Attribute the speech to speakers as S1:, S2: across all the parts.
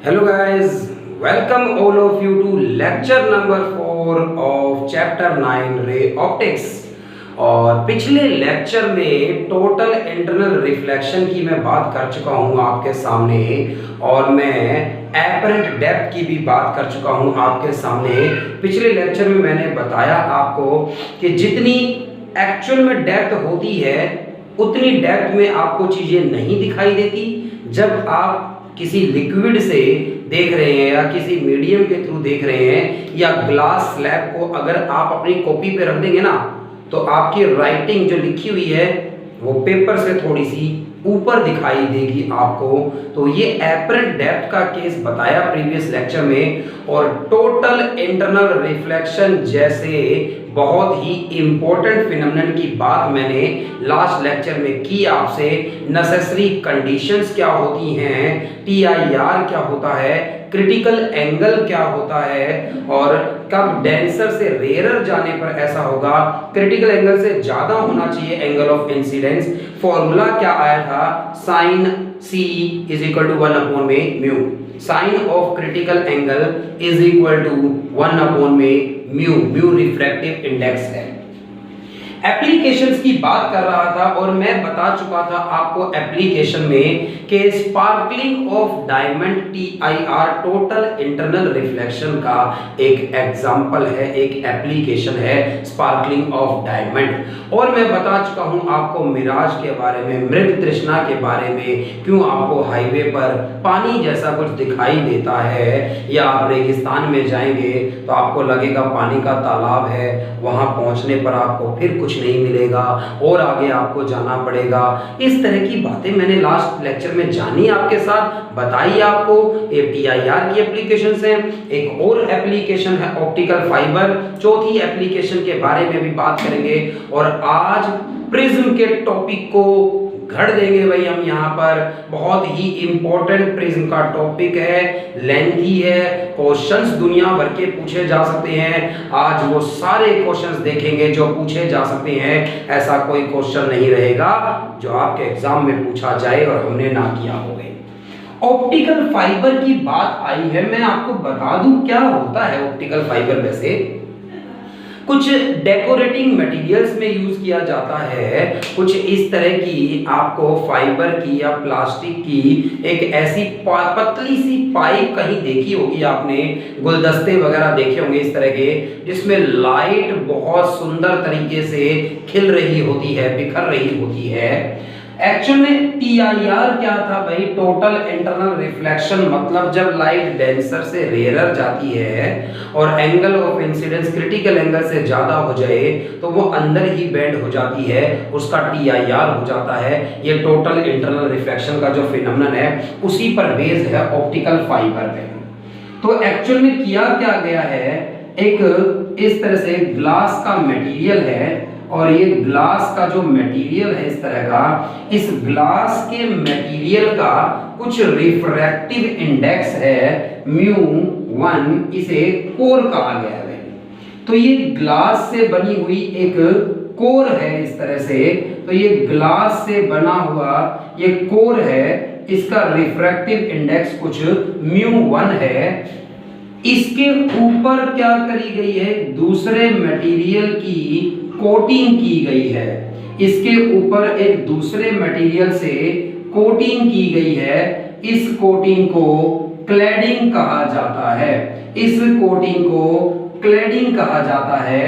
S1: Hello guys, welcome all of you to lecture number 4 of chapter 9 ray optics। और पिछले lecture में total internal reflection की मैं बात कर चुका हूं आपके सामने, और मैं एपरेंट डेप्थ की भी बात कर चुका हूं आपके सामने। पिछले लेक्चर में मैंने बताया आपको कि जितनी एक्चुअल में डेप्थ होती है उतनी डेप्थ में आपको चीजें नहीं दिखाई देती। जब आप किसी लिक्विड से देख रहे हैं या किसी मीडियम के थ्रू देख रहे हैं, या ग्लास स्लैब को अगर आप अपनी कॉपी पे रख देंगे ना, तो आपकी राइटिंग जो लिखी हुई है वो पेपर से थोड़ी सी ऊपर दिखाई देगी आपको। तो ये एपरेंट डेप्थ का केस बताया प्रीवियस लेक्चर में, और टोटल इंटरनल रिफ्लेक्शन जैसे बहुत ही इंपॉर्टेंट फिनोमेनन की बात मैंने लास्ट लेक्चर में की आपसे। नेसेसरी कंडीशंस क्या होती हैं, TIR क्या होता है, क्रिटिकल एंगल क्या होता है, और कब डेंसर से रेयरर जाने पर ऐसा होगा, क्रिटिकल एंगल से ज्यादा होना चाहिए एंगल ऑफ इंसिडेंस। फॉर्मूला क्या आया था, sine C is equal to 1 upon में mu. Sine of critical angle is equal to 1 upon में म्यू। म्यू रिफ्रैक्टिव इंडेक्स है। एप्लीकेशंस की बात कर रहा था, और मैं बता चुका था आपको एप्लीकेशन में कि sparkling of diamond TIR total internal reflection का एक एग्जांपल है, एक एप्लीकेशन है स्पार्कलिंग ऑफ डायमंड। और मैं बता चुका हूं आपको मिराज के बारे में, मृग तृष्णा के बारे में, क्यों आपको हाईवे पर पानी जैसा कुछ दिखाई देता है, या आप रेगिस्तान में जाएंगे तो आपको लगेगा पानी का तालाब है, वहां पहुंचने पर आपको फिर कुछ नहीं मिलेगा और आगे आपको जाना पड़ेगा। इस तरह की बातें मैंने लास्ट लेक्चर में जानी आपके साथ, बताई आपको। ये TIR की एप्लीकेशन है। एक और एप्लीकेशन है ऑप्टिकल फाइबर। चौथी एप्लीकेशन के बारे में भी बात करेंगे, और आज प्रिज्म के टॉपिक को घड़ देंगे भाई हम यहाँ पर। बहुत ही इंपॉर्टेंट प्रिज्म का टॉपिक है, लेंथी है, क्वेश्चंस दुनिया भर के पूछे जा सकते हैं। आज वो सारे क्वेश्चंस देखेंगे जो पूछे जा सकते हैं। ऐसा कोई क्वेश्चन नहीं रहेगा जो आपके एग्जाम में पूछा जाए और हमने ना किया हो। ऑप्टिकल फाइबर की बात आई है, मैं आपको बता दूं क्या होता है ऑप्टिकल फाइबर। वैसे कुछ डेकोरेटिंग मटेरियल्स में यूज किया जाता है। कुछ इस तरह की आपको फाइबर की या प्लास्टिक की एक ऐसी पतली सी पाइप कहीं देखी होगी आपने, गुलदस्ते वगैरह देखे होंगे इस तरह के, जिसमें लाइट बहुत सुंदर तरीके से खिल रही होती है, बिखर रही होती है। एक्चुअल में TIR क्या था भाई, टोटल इंटरनल रिफ्लेक्शन, मतलब जब लाइट डेंसर से रेयरर जाती है और angle of incidence critical angle से ज्यादा हो जाए तो वो अंदर ही बेंड हो जाती है, उसका TIR हो जाता है। ये टोटल इंटरनल रिफ्लेक्शन का जो फिनोमेनन है उसी पर बेस्ड है ऑप्टिकल फाइबर पे। तो एक्चुअल में किया क्या गया है, एक इस तरह से ग्लास का मटेरियल है, और ये ग्लास का जो मटेरियल है इस तरह का, इस ग्लास के मटेरियल का कुछ रिफ्रैक्टिव इंडेक्स है μ1, इसे कोर कहा गया है। तो ये ग्लास से बनी हुई एक कोर है इस तरह से। तो ये ग्लास से बना हुआ ये कोर है, इसका रिफ्रैक्टिव इंडेक्स कुछ μ1 है। इसके ऊपर क्या करी गई है, दूसरे मटेरियल की कोटिंग की गई है। इसके ऊपर एक दूसरे मटेरियल से कोटिंग की गई है। इस कोटिंग को क्लैडिंग कहा जाता है। इस कोटिंग को क्लैडिंग कहा जाता है।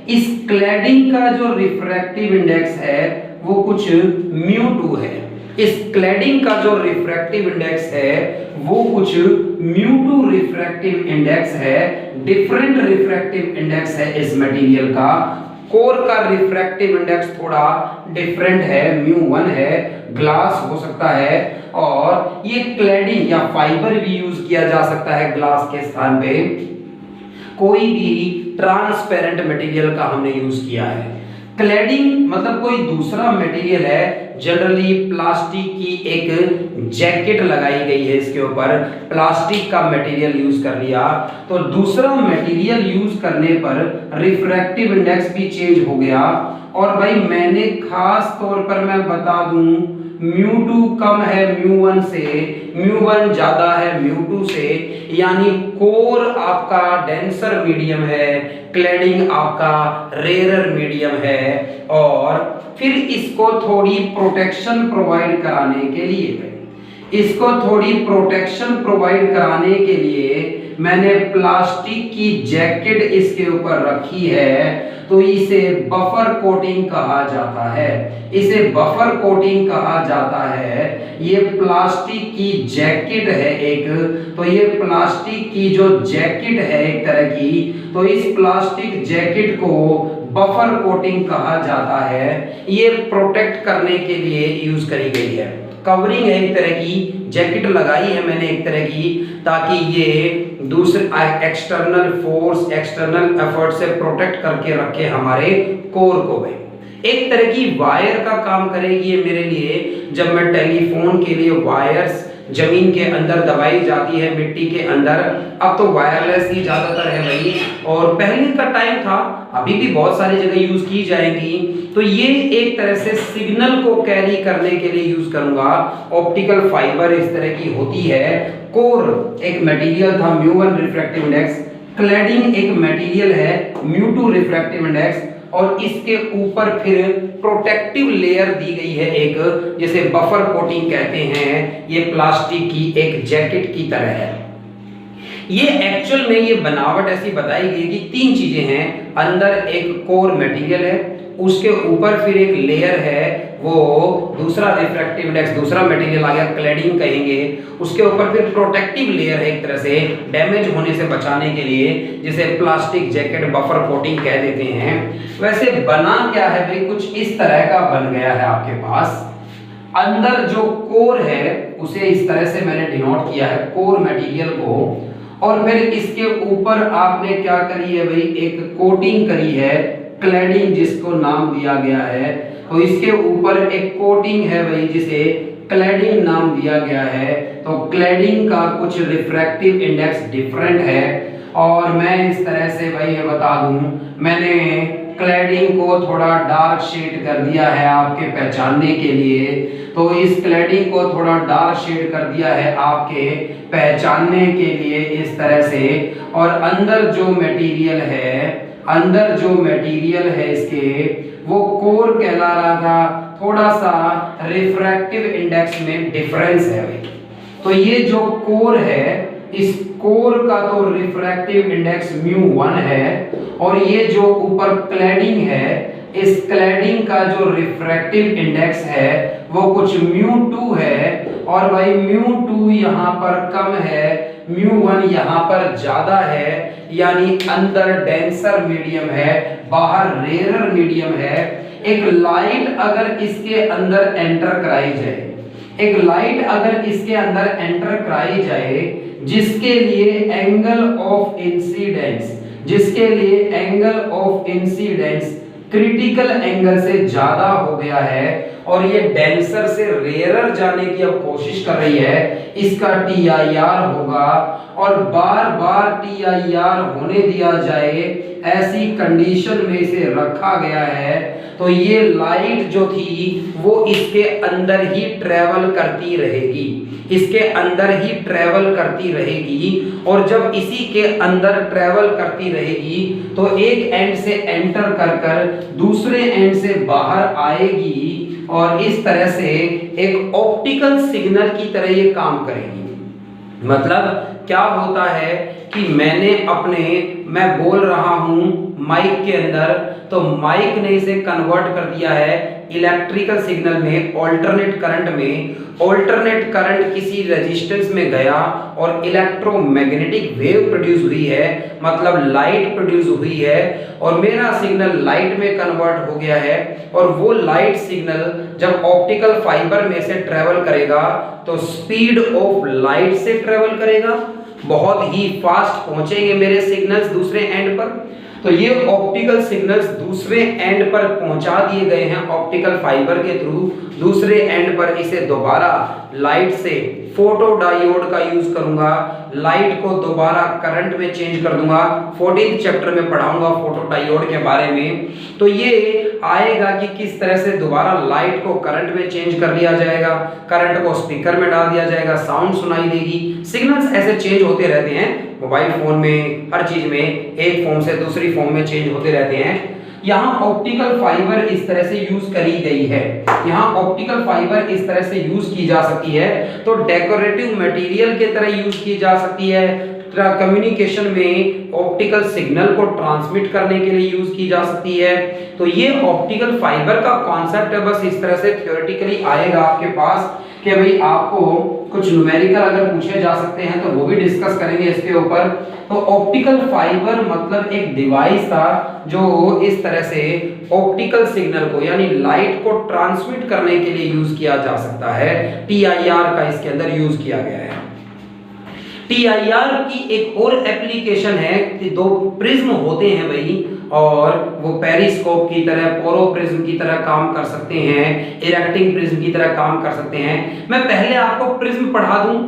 S1: इस क्लैडिंग का जो रिफ्रैक्टिव इंडेक्स है वो कुछ μ2 है। इस क्लैडिंग का जो रिफ्रैक्टिव इंडेक्स है वो कुछ μ2 रिफ्रैक्टिव इंडेक्स है। डिफरेंट रिफ्रैक्टिव इंडेक्स है इस मटेरियल का। कोर का रिफ्रैक्टिव इंडेक्स थोड़ा डिफरेंट है, μ1 है, ग्लास हो सकता है, और ये क्लैडिंग या फाइबर भी यूज किया जा सकता है ग्लास के स्थान पे। कोई भी ट्रांसपेरेंट मटेरियल का हमने यूज किया है। क्लैडिंग मतलब कोई दूसरा मटेरियल है, जनरली प्लास्टिक की एक जैकेट लगाई गई है, इसके ऊपर प्लास्टिक का मटेरियल यूज कर लिया, तो दूसरा मटेरियल यूज करने पर रिफ्रैक्टिव इंडेक्स भी चेंज हो गया। और भाई मैंने खास तौर पर मैं बता दूं μ2 कम है μ1 से, μ1 ज्यादा है μ2 से, यानी कोर आपका डेंसर मीडियम है, क्लैडिंग आपका रेयर मीडियम है। और फिर इसको थोड़ी प्रोटेक्शन प्रोवाइड कराने के लिए, इसको थोड़ी प्रोटेक्शन प्रोवाइड कराने के लिए मैंने प्लास्टिक की जैकेट इसके ऊपर रखी है, तो इसे बफर कोटिंग कहा जाता है, इसे बफर कोटिंग कहा जाता है। ये प्लास्टिक की जैकेट है एक, तो ये प्लास्टिक की जो जैकेट है एक तरह की, तो इस प्लास्टिक जैकेट को बफर कोटिंग कहा जाता है। ये प्रोटेक्ट करने के लिए यूज करी गई है, कवरिंग है एक तरह की, जैकेट लगाई है मैंने एक तरह की, ताकि ये दूसरे एक्सटर्नल फोर्स, एक्सटर्नल एफर्ट से प्रोटेक्ट करके रखे हमारे कोर को। भाई एक तरह की वायर का काम करेगी ये मेरे लिए, जब मैं टेलीफोन के लिए वायर्स जमीन के अंदर दबाई जाती है, मिट्टी के अंदर, अब तो वायरलेस ही ज्यादातर है भाई, और पहले का टाइम था, अभी भी बहुत सारी जगह यूज की जाएंगी। तो ये एक तरह से सिग्नल को कैरी करने के लिए यूज करूंगा। ऑप्टिकल फाइबर इस तरह की होती है, कोर एक मटेरियल था μ1 रिफ्रैक्टिव इंडेक्स, क्लैडिंग एक मटेरियल है μ2 रिफ्रैक्टिव इंडेक्स, और इसके ऊपर फिर प्रोटेक्टिव लेयर दी गई है एक, जिसे बफर कोटिंग कहते हैं। ये प्लास्टिक की एक जैकेट की तरह है। ये एक्चुअल में ये बनावट ऐसी बताई गई कि तीन चीजें हैं, अंदर एक कोर मटेरियल है, उसके ऊपर फिर एक लेयर है, वो दूसरा रिफ्रैक्टिव इंडेक्स, दूसरा मटेरियल आ गया, क्लैडिंग कहेंगे, उसके ऊपर फिर प्रोटेक्टिव लेयर है एक तरह से डैमेज होने से बचाने के लिए, जिसे प्लास्टिक जैकेट बफर कोटिंग कह देते हैं। वैसे बना क्या है भाई, कुछ इस तरह का बन गया है आपके पास। अंदर जो कोर है उसे इस तरह से मैंने डिनोट किया है, कोर मटेरियल को, और फिर इसके ऊपर आपने क्या करी है भाई, एक कोटिंग करी है, क्लैडिंग जिसको नाम दिया गया है। तो इसके ऊपर एक कोटिंग है भाई, जिसे क्लैडिंग नाम दिया गया है। तो क्लैडिंग का कुछ रिफ्रैक्टिव इंडेक्स डिफरेंट है, और मैं इस तरह से भाई ये बता दूं, मैंने क्लैडिंग को थोड़ा डार्क शेड कर दिया है आपके पहचानने के लिए। तो इस क्लैडिंग को थोड़ा डार्क शेड कर दिया है आपके पहचानने के लिए इस तरह से। और अंदर जो मटेरियल है, अंदर जो मटेरियल है इसके, वो कोर कहला रहा था, थोड़ा सा रिफ्रैक्टिव इंडेक्स में डिफरेंस है भाई। तो ये जो कोर है, इस कोर का तो रिफ्रैक्टिव इंडेक्स μ1 है, और ये जो ऊपर क्लैडिंग है, इस क्लैडिंग का जो रिफ्रैक्टिव इंडेक्स है वो कुछ μ2 है, और भाई μ2 यहाँ पर कम है, μ1 यहाँ पर ज्यादा है, यानी अंदर डेंसर मीडियम है, बाहर रेयर मीडियम है। एक लाइट अगर इसके अंदर एंटर कराई जाए, एक लाइट अगर इसके अंदर एंटर कराई जाए, जिसके लिए एंगल ऑफ इंसिडेंस, जिसके लिए angle of incidence critical angle से ज्यादा हो गया है, और ये डेंसर से रेयरर जाने की अब कोशिश कर रही है, इसका TIR होगा, और बार बार TIR होने दिया जाए, ऐसी कंडीशन में इसे रखा गया है। तो ये लाइट जो थी वो इसके अंदर ही ट्रेवल करती रहेगी, इसके अंदर ही ट्रेवल करती रहेगी, और जब इसी के अंदर ट्रेवल करती रहेगी तो एक एंड से एंटर कर कर दूसरे एंड से बाहर आएगी, और इस तरह से एक ऑप्टिकल सिग्नल की तरह ये काम करेगी। मतलब क्या होता है कि मैं बोल रहा हूं माइक के अंदर, तो माइक ने इसे कन्वर्ट कर दिया है इलेक्ट्रिकल सिग्नल में, ऑल्टरनेट करंट में। ऑल्टरनेट करंट किसी रेजिस्टेंस में गया और इलेक्ट्रोमैग्नेटिक वेव प्रोड्यूस हुई है, मतलब लाइट प्रोड्यूस हुई है, और मेरा सिग्नल लाइट में कन्वर्ट हो गया है। और वो लाइट सिग्नल जब ऑप्टिकल फाइबर में से ट्रेवल करेगा तो स्पीड ऑफ लाइट से ट्रेवल करेगा, बहुत ही फास्ट पहुंचेंगे मेरे सिग्नल्स दूसरे एंड पर। तो ये ऑप्टिकल सिग्नल्स दूसरे एंड पर पहुंचा दिए गए हैं ऑप्टिकल फाइबर के थ्रू, दूसरे एंड पर इसे दोबारा लाइट से फोटो डायोड का यूज करूंगा, लाइट को दोबारा करंट में चेंज कर दूंगा। 14th चैप्टर में पढ़ाऊंगा फोटो डायोड के बारे में। तो ये आएगा कि किस तरह से दोबारा लाइट को करंट में चेंज कर लिया जाएगा, करंट को स्पीकर में डाल दिया जाएगा, साउंड सुनाई देगी। सिग्नल्स ऐसे चेंज होते रहते हैं मोबाइल फोन में, हर चीज में, एक फॉर्म से दूसरी फॉर्म में चेंज होते रहते हैं। यहाँ ऑप्टिकल फाइबर इस तरह से यूज करी गई है, यहाँ ऑप्टिकल फाइबर इस तरह से यूज की जा सकती है। तो डेकोरेटिव मटेरियल के तरह यूज की जा सकती है, कम्युनिकेशन में ऑप्टिकल सिग्नल को ट्रांसमिट करने के लिए यूज की जा सकती है। तो ये ऑप्टिकल फाइबर का कॉन्सेप्ट है, बस इस तरह से थ्योरेटिकली आएगा आपके पास कि भाई आपको कुछ न्यूमेरिकल अगर पूछे जा सकते हैं तो वो भी डिस्कस करेंगे इसके ऊपर। तो ऑप्टिकल फाइबर मतलब एक डिवाइस था जो इस तरह से ऑप्टिकल सिग्नल को यानी लाइट को ट्रांसमिट करने के लिए यूज किया जा सकता है। TIR का इसके अंदर यूज किया गया है। TIR की एक और एप्लीकेशन है कि दो प्रिज्म होते हैं भाई, और वो पेरिस्कोप की तरह, पोरो प्रिज्म की तरह काम कर सकते हैं, इरेक्टिंग प्रिज्म की तरह काम कर सकते हैं। मैं पहले आपको प्रिज्म पढ़ा दूं,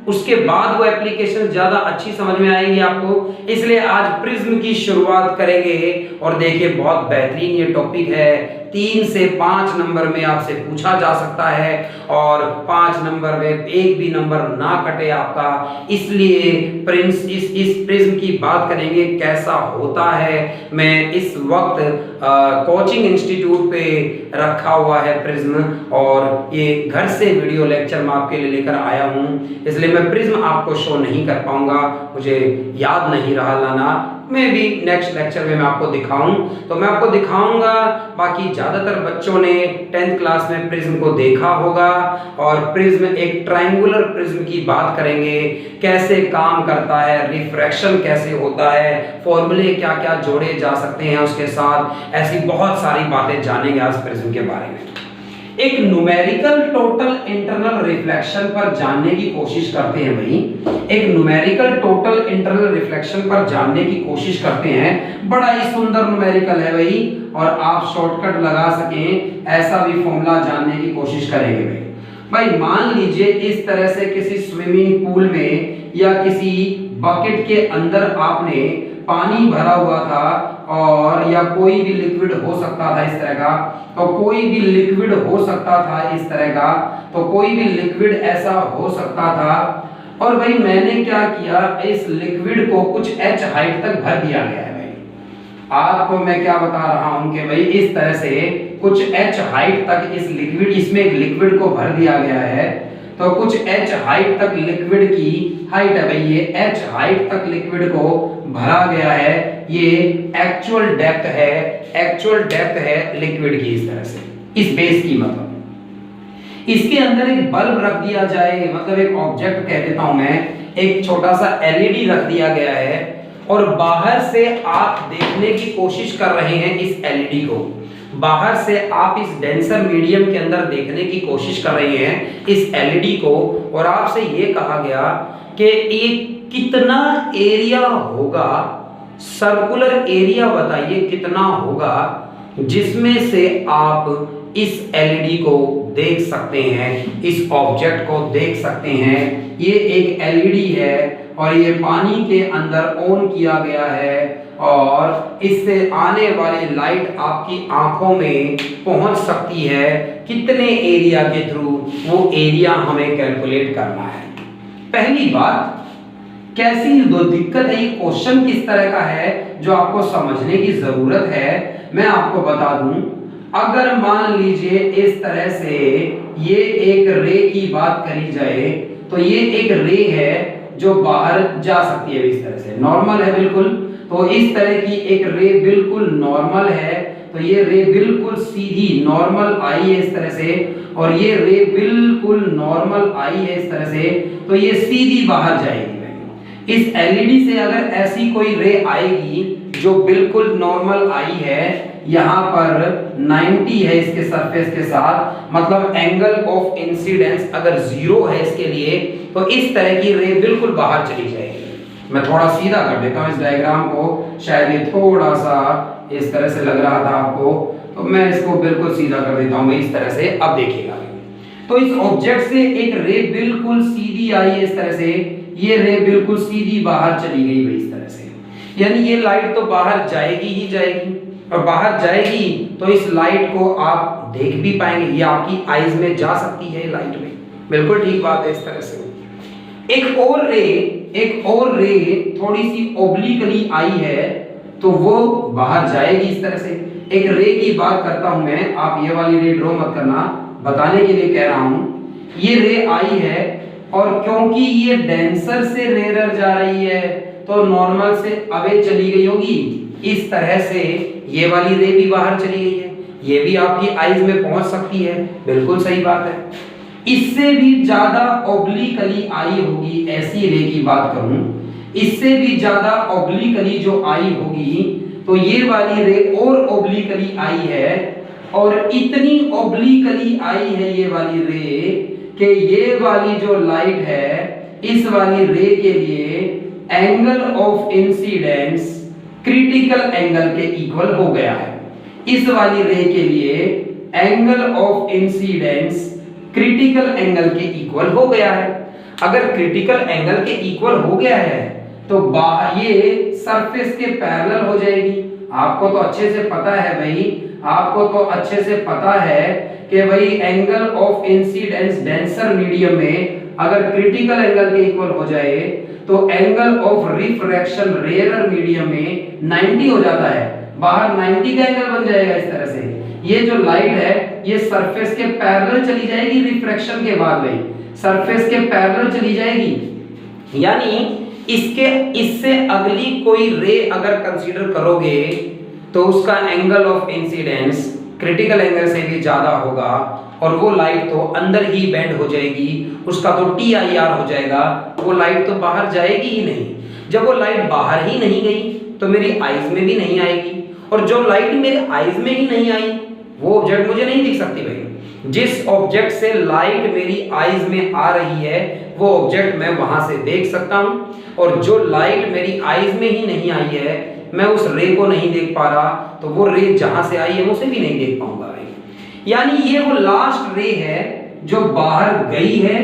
S1: उसके बाद वो एप्लीकेशन ज्यादा अच्छी समझ में आएगी आपको, इसलिए आज प्रिज्म की शुरुआत करेंगे। और देखिए बहुत बेहतरीन ये टॉपिक है, 3 से 5 नंबर में आपसे पूछा जा सकता है और 5 नंबर में एक भी नंबर ना कटे आपका। इसलिए इस प्रिज्म की बात करेंगे कैसा होता है। मैं इस वक्त कोचिंग इंस्टीट्यूट पे रखा हुआ है प्रिज्म, और ये घर से वीडियो लेक्चर मैं आपके लिए लेकर आया हूँ, इसलिए मैं प्रिज्म आपको शो नहीं कर पाऊंगा, मुझे याद नहीं रहा लाना। मैं भी नेक्स्ट लेक्चर में मैं आपको दिखाऊं तो मैं आपको दिखाऊंगा। बाकी ज्यादातर बच्चों ने 10th क्लास में प्रिज्म को देखा होगा, और प्रिज्म एक ट्रायंगुलर प्रिज्म की बात करेंगे, कैसे काम करता है, रिफ्रैक्शन कैसे होता है, फॉर्मूले क्या क्या जोड़े जा सकते हैं उसके साथ, ऐसी बहुत सारी बातें जानेंगे आज प्रिज्म के बारे में। एक न्यूमेरिकल टोटल इंटरनल रिफ्लेक्शन पर जानने की कोशिश करते हैं भाई, एक न्यूमेरिकल टोटल इंटरनल रिफ्लेक्शन पर जानने की कोशिश करते हैं। बड़ा ही सुंदर न्यूमेरिकल है भाई, और आप शॉर्टकट लगा सकें ऐसा भी फॉर्मूला जानने की कोशिश करेंगे भाई। मान लीजिए इस तरह से किसी स्विमिंग पूल में या किसी बकेट के अंदर आपने पानी भरा हुआ था, और या कोई भी लिक्विड हो सकता था इस तरह का, तो कोई भी लिक्विड हो सकता था इस तरह का, तो कोई भी लिक्विड ऐसा हो सकता था। और भाई मैंने क्या किया, इस लिक्विड को कुछ h हाइट तक भर दिया गया है भाई। आपको मैं क्या बता रहा हूं कि भाई इस तरह से कुछ h हाइट तक इस लिक्विड, इसमें एक लिक्विड को भर दिया गया है। तो कुछ h हाइट तक लिक्विड की हाइट है भाई, ये h हाइट तक लिक्विड को भरा गया है, ये एक्चुअल डेप्थ है, एक्चुअल डेप्थ है लिक्विड की इस तरह से, इस बेस की। मतलब इसके अंदर एक बल्ब रख दिया जाए, मतलब एक ऑब्जेक्ट कह देता हूं मैं, एक छोटा सा एलईडी रख दिया गया है, और बाहर से आप देखने की कोशिश कर रहे हैं इस एलईडी को, बाहर से आप इस डेंसर मीडियम के अंदर देखने की कोशिश कर रहे हैं इस एलईडी को, और आपसे ये कहा गया कि ये कितना एरिया होगा, सर्कुलर एरिया बताइए कितना होगा जिसमें से आप इस एलईडी को देख सकते हैं, इस ऑब्जेक्ट को देख सकते हैं। ये एक एलईडी है और ये पानी के अंदर ऑन किया गया है, और इससे आने वाली लाइट आपकी आंखों में पहुंच सकती है। कितने एरिया के थ्रू, वो एरिया हमें कैलकुलेट करना है। पहली बात, कैसी दो दिक्कत है, ये क्वेश्चन किस तरह का है जो आपको समझने की जरूरत है, मैं आपको बता दूं। अगर मान लीजिए इस तरह से ये एक रे की बात करी जाए, तो ये एक रे है जो बाहर जा सकती है इस तरह से, नॉर्मल है बिल्कुल। तो इस तरह की एक रे बिल्कुल नॉर्मल है, तो ये रे बिल्कुल सीधी नॉर्मल आई है इस तरह से, और ये रे बिल्कुल नॉर्मल आई है इस तरह से, तो ये सीधी बाहर जाएगी। इस एलईडी से अगर ऐसी कोई रे आएगी जो बिल्कुल नॉर्मल आई है, यहाँ पर 90 है इसके सरफेस के साथ, मतलब एंगल ऑफ इंसिडेंस अगर 0 है इसके लिए, तो इस तरह की रे बिल्कुल बाहर चली जाएगी। मैं थोड़ा सीधा कर देता हूँ इस डायग्राम को, शायद ये थोड़ा सा इस तरह से लग रहा था आपको, तो मैं इसको बिल्कुल सीधा कर देता हूँ इस तरह से। अब देखिएगा, तो इस ऑब्जेक्ट से एक रे बिल्कुल सीधी आई है इस तरह से, ये रे बिल्कुल सीधी बाहर चली गई भाई इस तरह से, यानी ये लाइट तो बाहर जाएगी ही जाएगी, और बाहर जाएगी तो इस लाइट को आप देख भी पाएंगे, ये आपकी आईज में जा सकती है लाइट में, बिल्कुल ठीक बात है इस तरह से। एक और रे थोड़ी सी ओब्लिकली आई है तो वो बाहर जाएगी इस तरह से। एक रे की बात करता हूं मैं, आप ये वाली रे ड्रॉ मत करना, बताने के लिए कह रहा हूं। ये रे आई है और क्योंकि ये डेंसर से रेयर जा रही है तो नॉर्मल से अवे चली गई होगी, इस तरह से ये वाली रे भी बाहर चली गई है, ये भी आपकी आईज में पहुंच सकती है, बिल्कुल सही बात है। इससे भी ज्यादा ऑब्लिकली आई होगी, ऐसी रे की बात करूं, इससे भी ज्यादा ऑब्लिकली जो आई होगी तो ये वाली रे और ऑब्लिकली आई है, और इतनी ऑब्लिकली आई है ये वाली रे कि ये वाली जो लाइट है इस वाली रे के लिए angle of incidence critical angle के इक्वल हो गया है। इस वाली रे के लिए angle of incidence critical angle के इक्वल हो गया है। अगर क्रिटिकल एंगल के इक्वल हो गया है तो ये सरफेस के पैरेलल हो जाएगी। आपको तो अच्छे से पता है भाई, आपको तो अच्छे से पता है कि भाई angle of incidence denser medium में अगर क्रिटिकल एंगल के इक्वल हो जाए तो angle of refraction rarer medium में 90 हो जाता है, बाहर 90 का एंगल बन जाएगा इस तरह से। ये जो लाइट है ये सरफेस के पैरेलल चली जाएगी रिफ्रैक्शन के बाद में, सरफेस के पैरेलल चली जाएगी, यानी इससे अगली कोई रे अगर कंसीडर करोगे तो उसका angle of incidence critical angle से भी ज्यादा होगा और वो लाइट तो अंदर ही बेंड हो जाएगी, उसका तो TIR हो जाएगा, वो लाइट तो बाहर जाएगी ही नहीं। जब वो लाइट बाहर ही नहीं गई तो मेरी आईज में भी नहीं आएगी, और जो लाइट मेरे आईज में ही नहीं आई वो ऑब्जेक्ट मुझे नहीं दिख सकती भाई। जिस ऑब्जेक्ट से लाइट मेरी आईज में आ रही है वो ऑब्जेक्ट मैं वहां से देख सकता हूं, और जो लाइट मेरी आईज में ही नहीं आई है मैं उस रे को नहीं देख पा रहा, तो वो रे जहां से आई है उसे भी नहीं देख पाऊंगा भाई। यानी ये वो लास्ट रे है जो बाहर गई है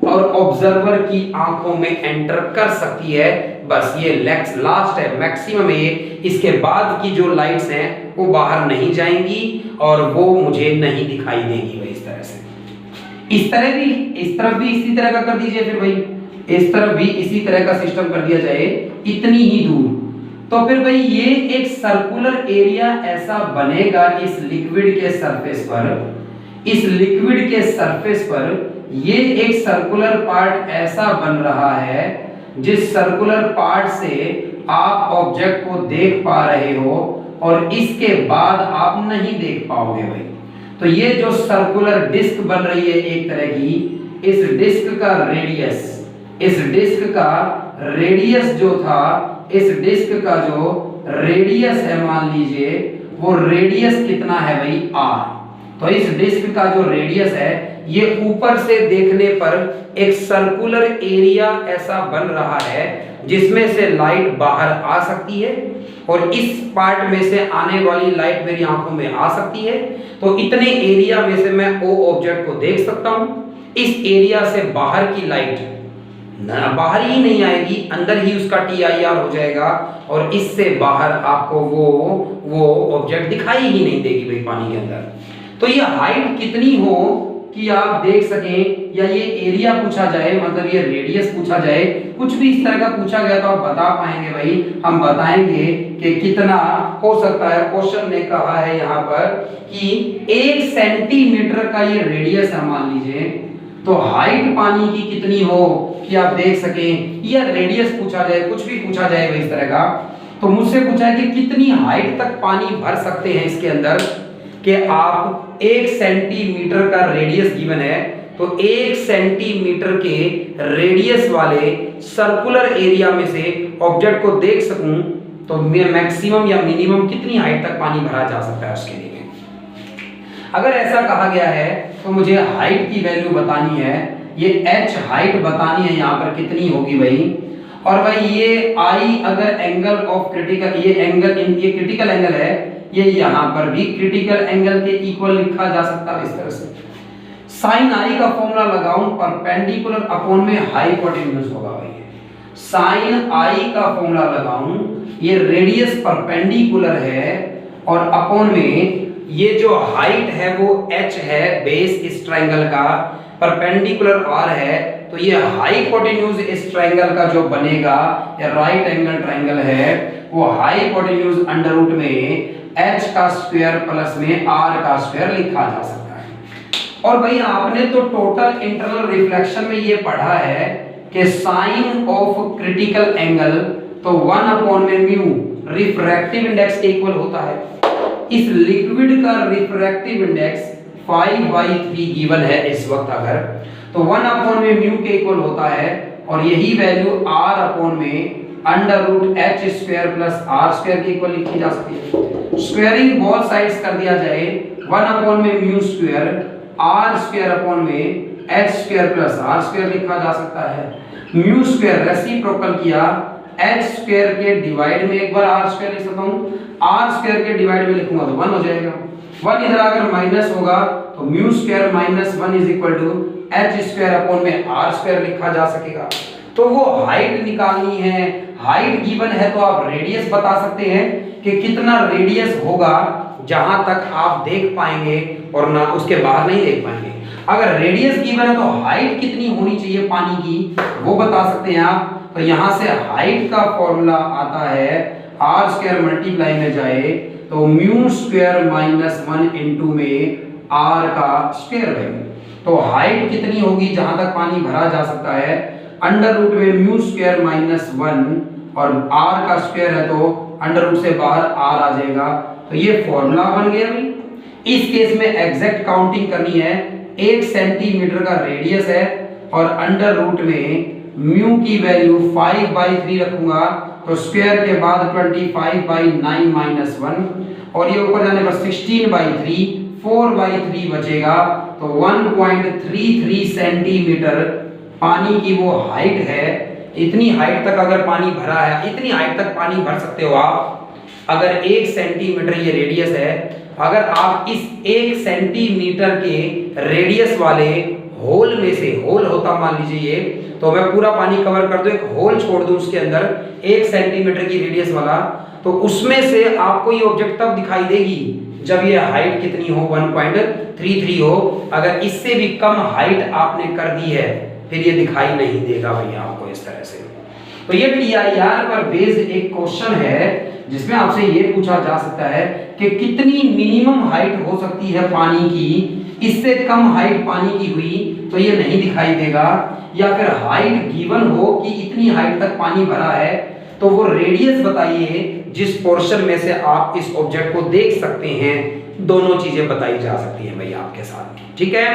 S1: और ऑब्जर्वर की आंखों में एंटर कर सकती है, बस ये लास्ट है, मैक्सिमम है। इसके बाद की जो लाइट्स हैं वो बाहर नहीं जाएंगी और वो मुझे नहीं दिखाई देगी भाई इस तरह से। इस तरफ भी इसी तरह का कर दीजिए फिर भाई, इस तरफ भी इसी तरह का सिस्टम कर दिया जाए इतनी ही दूर, तो फिर भाई ये एक सर्कुलर एरिया ऐसा बनेगा इस लिक्विड के सरफेस पर, इस लिक्विड के सरफेस पर ये एक सर्कुलर पार्ट ऐसा बन रहा है जिस सर्कुलर पार्ट से आप ऑब्जेक्ट को देख पा रहे हो और इसके बाद आप नहीं देख पाओगे भाई। तो ये जो सर्कुलर डिस्क बन रही है एक तरह की, इस डिस्क का रेडियस, इस डिस्क का रेडियस जो था, इस डिस्क का जो रेडियस है मान लीजिए वो रेडियस कितना है भाई r। तो इस डिस्क का जो रेडियस है ये ऊपर से देखने पर एक सर्कुलर एरिया ऐसा बन रहा है जिसमें से लाइट बाहर आ सकती है और इस पार्ट में से आने वाली लाइट मेरी आंखों में आ सकती है। तो इतने एरिया में से मैं ओ ऑब्जेक्ट को देख सकता हूं। इस एरिया से बाहर की लाइट बाहर ही नहीं आएगी, अंदर ही उसका TIR हो जाएगा और इससे बाहर आपको वो ऑब्जेक्ट दिखाई ही नहीं देगी भाई पानी के अंदर। तो ये हाइट कितनी हो कि आप देख सकें, या ये एरिया पूछा जाए, मतलब ये रेडियस पूछा जाए, कुछ भी इस तरह का पूछा गया तो आप बता पाएंगे भाई, हम बताएंगे कि कितना हो सकता है। क्वेश्चन ने कहा है यहाँ पर कि 1 सेंटीमीटर का ये रेडियस है मान लीजिए, तो हाइट पानी की कितनी हो कि आप देख सकें, या रेडियस पूछा जाए, कुछ भी पूछा जाए भाई इस तरह का। तो मुझसे पूछा है कि कितनी हाइट तक पानी भर सकते हैं इसके अंदर, कि आप 1 सेंटीमीटर का रेडियस गिवन है, तो 1 सेंटीमीटर के रेडियस वाले सर्कुलर एरिया में से ऑब्जेक्ट को देख सकूं तो मैक्सिमम या मिनिमम कितनी हाइट तक पानी भरा जा सकता है उसके लिए। अगर ऐसा कहा गया है तो मुझे हाइट की वैल्यू बतानी है, ये h हाइट बतानी है यहाँ पर कितनी होगी भाई। और भाई ये I अगर एंगल ऑफ क्रिटिकल, ये एंगल, ये क्रिटिकल एंगल है, ये यहाँ पर भी क्रिटिकल एंगल के इक्वल लिखा जा सकता है इस तरह से। साइन आई का फॉर्मूला लगाऊं परपेंडिकुलर अपॉन में हाइपोटेन्यूज होगा भाई। साइन आई का फॉर्मूला लगाऊं, ये रेडियस परपेंडिकुलर है और अपॉन में ये जो हाइट है वो h है बेस इस ट्रायंगल का, परपेंडिकुलर r है, तो ये हाइपोटेन्यूज इस ट्रायंगल का जो बनेगा या राइट एंगल ट्रायंगल है वो हाइपोटेन्यूज अंडर रूट में h का स्क्वायर प्लस में r का स्क्वायर लिखा जा सकता है। और भाई आपने तो टोटल इंटरनल रिफ्लेक्शन में ये पढ़ा है कि साइन ऑफ क्रिटिकल एंगल तो 1 अपॉन में म्यू रिफ्रैक्टिव इंडेक्स के इक्वल होता है। इस लिक्विड का रिफ्रैक्टिव इंडेक्स 5/3 गिवन है इस वक्त, अगर तो 1 अपॉन में म्यू के इक्वल होता है और यही वैल्यू r अपॉन में under root h square plus r square के इक्वल लिखी जा सकती है। स्क्वायरिंग बोथ साइड्स कर दिया जाए, 1 अपॉन में mu square r square upon में h square plus r square लिखा जा सकता है। म्यू स्क्वायर रेसिप्रोकल किया, h स्क्वायर के डिवाइड में एक बार r स्क्वायर लिख सकता हूं, r स्क्वायर के डिवाइड में लिखूंगा तो 1 हो जाएगा। 1 इधर आकर माइनस होगा तो mu square minus 1 is equal to h square upon में r स्क्वायर लिखा जा सकेगा। तो वो हाइट निकालनी है, हाइट गिवन है तो आप रेडियस बता सकते हैं कि कितना रेडियस होगा जहां तक आप देख पाएंगे और ना उसके बाहर नहीं देख पाएंगे। अगर रेडियस गिवन है तो हाइट कितनी होनी चाहिए पानी की वो बता सकते हैं आप। तो यहां से हाइट का फॉर्मूला आता है r स्क्वायर मल्टीप्लाई में जाए तो म्यू स्क्वायर माइनस 1 इंटू में r का स्क्वायर वैल्यू। तो हाइट कितनी होगी जहां तक पानी भरा जा सकता है, अंडर रूट में म्यू स्क्वायर माइनस 1 और r का स्क्वायर है तो अंडर रूट से बाहर r आ जाएगा। तो ये फॉर्मूला बन गया भाई। इस केस में एग्जैक्ट काउंटिंग करनी है, 1 सेंटीमीटर का रेडियस है और अंडर रूट में म्यू की वैल्यू 5/3 रखूंगा तो स्क्वायर के बाद 25/9 माइनस 1 और ये ऊपर जाने पर 16/3, 4/3 बचेगा तो 1.33 सेंटीमीटर पानी की वो हाइट है। इतनी हाइट तक अगर पानी भरा है, इतनी हाइट तक पानी भर सकते हो आप। अगर 1 सेंटीमीटर ये रेडियस है, अगर आप इस 1 सेंटीमीटर के रेडियस वाले होल में से, होल होता मान लीजिए ये, तो मैं पूरा पानी कवर कर दूं, एक होल छोड़ दूं उसके अंदर 1 सेंटीमीटर की रेडियस वाला, तो उसमें से आपको ये ऑब्जेक्ट तब दिखाई देगी जब ये हाइट कितनी हो, 1.33 हो। अगर इससे भी कम हाइट आपने कर दी है फिर ये दिखाई नहीं देगा भैया आपको इस तरह से। तो ये TIR पर बेस्ड एक क्वेश्चन है जिसमें आपसे ये पूछा जा सकता है कि कितनी मिनिमम हाइट हो सकती है पानी की, इससे कम हाइट पानी की हुई तो ये नहीं दिखाई देगा, या फिर हाइट गिवन हो कि इतनी हाइट तक पानी भरा है तो वो रेडियस बताइए जिस पोर्शन में से आप इस ऑब्जेक्ट को देख सकते हैं। दोनों चीजें बताई जा सकती हैं भैया आपके साथ, ठीक है।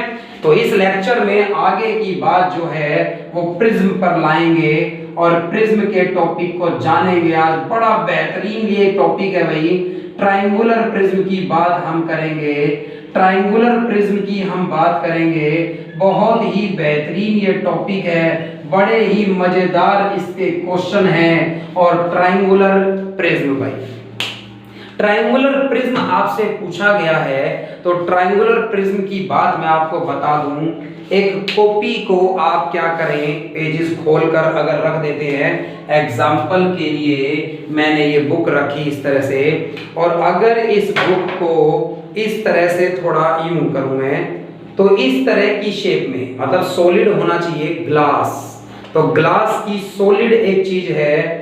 S1: तो इस लेक्चर में आगे की बात जो है वो प्रिज्म पर लाएंगे और प्रिज्म के टॉपिक को जानेंगे। आज बड़ा बेहतरीन ये टॉपिक है भाई, ट्रायंगुलर प्रिज्म की बात हम करेंगे, ट्रायंगुलर प्रिज्म की हम बात करेंगे। बहुत ही बेहतरीन ये टॉपिक है, बड़े ही मजेदार इसके क्वेश्चन हैं। और ट्रायंगुलर प्रिज्म भाई, ट्रायंगुलर प्रिज्म आपसे पूछा गया है तो ट्रायंगुलर प्रिज्म की बात मैं आपको बता दूं। एक कॉपी को आप क्या करें, पेजेस खोलकर अगर रख देते हैं, एग्जाम्पल के लिए मैंने ये बुक रखी इस तरह से, और अगर इस बुक को इस तरह से थोड़ा यूं करूं मैं तो इस तरह की शेप में, मतलब सॉलिड होना चाहिए ग्लास। तो ग्लास की सॉलिड एक चीज है,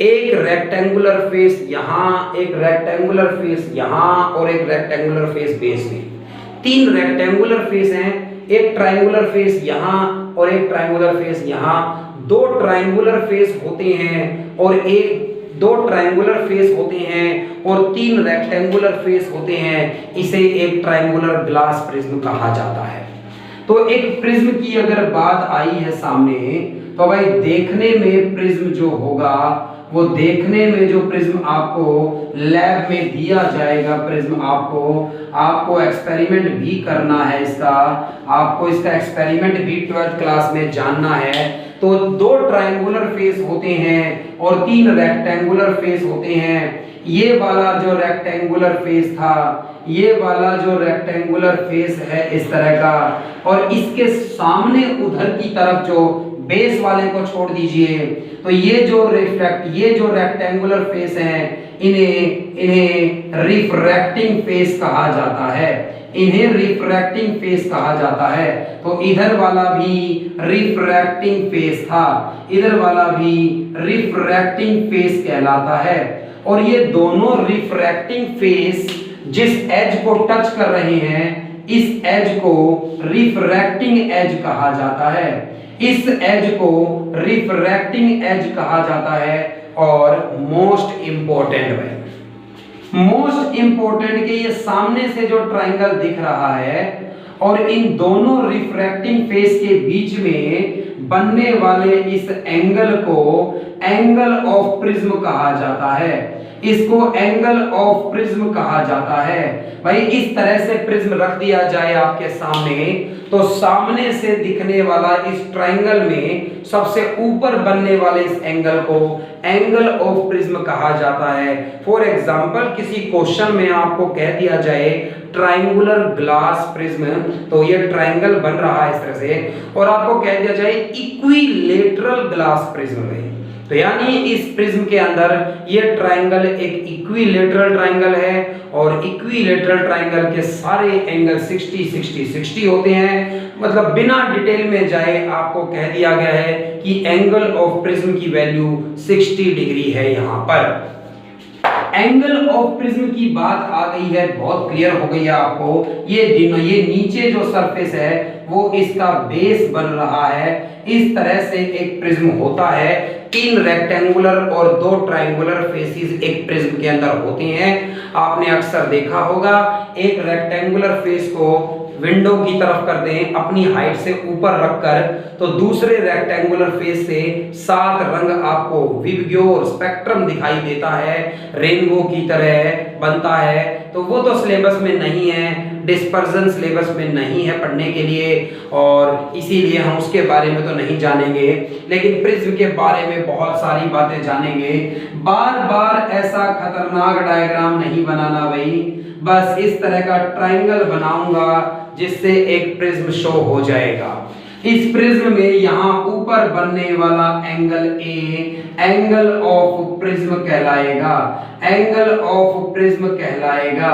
S1: एक रेक्टेंगुलर फेस यहाँ, एक रेक्टेंगुलर फेस यहाँ और एक रेक्टेंगुलर फेस बेस में। 3 रेक्टेंगुलर फेस हैं, एक ट्रायंगुलर फेस यहाँ और एक ट्रायंगुलर फेस यहाँ। 2 ट्रायंगुलर फेस होते हैं और 2 ट्रायंगुलर फेस होते हैं और 3 रेक्टेंगुलर फेस होते हैं। इसे एक ट्रायंगुलर ग्लास प्रिज्म कहा जाता है। तो एक प्रिज्म की अगर बात आई है सामने तो भाई देखने में प्रिज्म जो होगा वो देखने में जो प्रिज्म आपको लैब में दिया जाएगा, प्रिज्म आपको एक्सपेरिमेंट भी करना है इसका, आपको इसका एक्सपेरिमेंट भी 12th क्लास में जानना है। तो 2 ट्रायंगुलर फेस होते हैं और 3 रेक्टेंगुलर फेस होते हैं। ये वाला जो रेक्टेंगुलर फेस था, ये वाला जो रेक्टेंगुलर फेस है इस तरह का, और इसके सामने उधर की तरफ जो बेस वाले को छोड़ दीजिए, तो ये जो रेक्टेंगुलर फेस हैं इन्हें रिफ्रैक्टिंग फेस कहा जाता है। इन्हें रिफ्रैक्टिंग फेस कहा जाता है। तो इधर वाला भी रिफ्रैक्टिंग फेस था, इधर वाला भी रिफ्रैक्टिंग फेस कहलाता है। और ये दोनों रिफ्रैक्टिंग फेस जिस एज को टच कर रहे हैं, इस एज को रिफ्रैक्टिंग एज कहा जाता है। इस एज को रिफ्रैक्टिंग एज कहा जाता है। और मोस्ट इंपॉर्टेंट कि ये सामने से जो ट्रायंगल दिख रहा है और इन दोनों रिफ्रैक्टिंग फेस के बीच में बनने वाले इस एंगल को एंगल ऑफ प्रिज्म कहा जाता है। इसको एंगल ऑफ प्रिज्म कहा जाता है। भाई इस तरह से प्रिज्म रख दिया जाए आपके सामने, तो सामने से दिखने वाला इस ट्रायंगल में सबसे ऊपर बनने वाले इस एंगल को एंगल ऑफ प्रिज्म कहा जाता है। फॉर एग्जांपल किसी क्वेश्चन में आपको कह दिया जाए ट्रायंगुलर ग्लास प्रिज्म, तो ये ट्रायंगल बन रहा है इस तरह से, और आपको कह दिया जाए इक्विलेटरल ग्लास प्रिज्म में, तो यानी इस प्रिज्म के अंदर ये ट्रायंगल एक इक्विलेटरल ट्रायंगल है और इक्विलेटरल ट्रायंगल के सारे एंगल 60 60 60 होते हैं। मतलब बिना डिटेल में जाए आपको कह दिया गया है कि एंगल ऑफ प्रिज्म की वैल्यू 60 डिग्री है। यहां पर एंगल ऑफ प्रिज्म की बात आ गई है, बहुत क्लियर हो गई है आपको। ये नीचे जो सरफेस है वो इसका बेस बन रहा है। इस तरह से एक प्रिज्म होता है। 3 रेक्टेंगुलर और 2 ट्रायंगुलर फेसेस एक प्रिज्म के अंदर होते हैं। आपने अक्सर देखा होगा, एक रेक्टेंगुलर फेस को विंडो की तरफ कर दें अपनी हाइट से ऊपर रखकर, तो दूसरे रेक्टेंगुलर फेस से 7 रंग आपको विबग्योर स्पेक्ट्रम दिखाई देता है, रेनबो की तरह बनता है। तो वो तो सिलेबस में नहीं है, डिस्पर्जन सिलेबस में नहीं है पढ़ने के लिए, और इसीलिए हम उसके बारे में तो नहीं जानेंगे, लेकिन प्रिज्म के बारे में बहुत सारी बातें जानेंगे। बार बार ऐसा खतरनाक डायग्राम नहीं बनाना भाई, बस इस तरह का ट्रायंगल बनाऊंगा जिससे एक प्रिज्म शो हो जाएगा। इस प्रिज्म में यहां ऊपर बनने वाला angle A angle of prism कहलाएगा। एंगल ऑफ प्रिज्म कहलाएगा।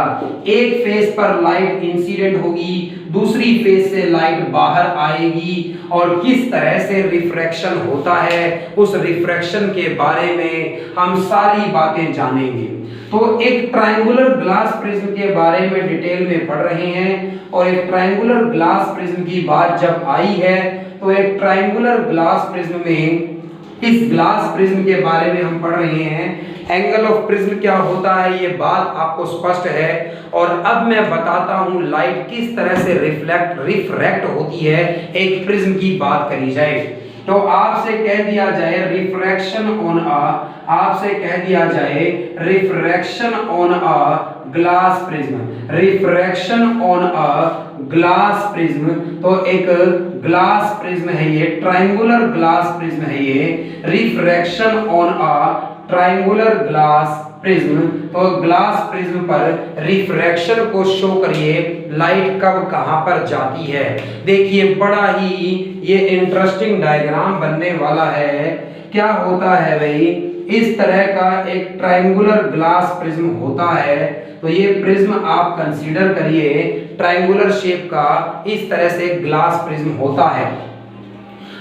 S1: एक फेस पर लाइट इंसिडेंट होगी, दूसरी फेस से लाइट बाहर आएगी, और किस तरह से रिफ्रैक्शन होता है उस रिफ्रैक्शन के बारे में हम सारी बातें जानेंगे। तो एक ट्रायंगुलर ग्लास प्रिज्म के बारे में डिटेल में पढ़ रहे हैं, और एक ट्रायंगुलर ग्लास प्रिज्म की बात जब आई है तो एक ट्रायंगुलर ग्लास प्रिज्म में इस ग्लास प्रिज्म के बारे में हम पढ़ रहे हैं। एंगल ऑफ प्रिज्म क्या होता है ये बात आपको स्पष्ट है। और अब मैं बताता हूं लाइट किस तरह से रिफ्रैक्ट होती है एक प्रिज्म की बात करी जाए। तो आपसे कह दिया जाए refraction on a glass prism, refraction on a glass prism. तो एक ग्लास प्रिज्म है ये, ट्रायंगुलर ग्लास प्रिज्म है ये, refraction on a triangular glass prism. तो ग्लास प्रिज्म पर रिफ्रैक्शन को शो करिए, लाइट कब कहां पर जाती है। देखिए बड़ा ही ये इंटरेस्टिंग डायग्राम बनने वाला है। क्या होता है भाई, इस तरह का एक ट्रायंगुलर ग्लास प्रिज्म होता है। तो ये प्रिज्म आप कंसीडर करिए ट्रायंगुलर शेप का, इस तरह से ग्लास प्रिज्म होता है।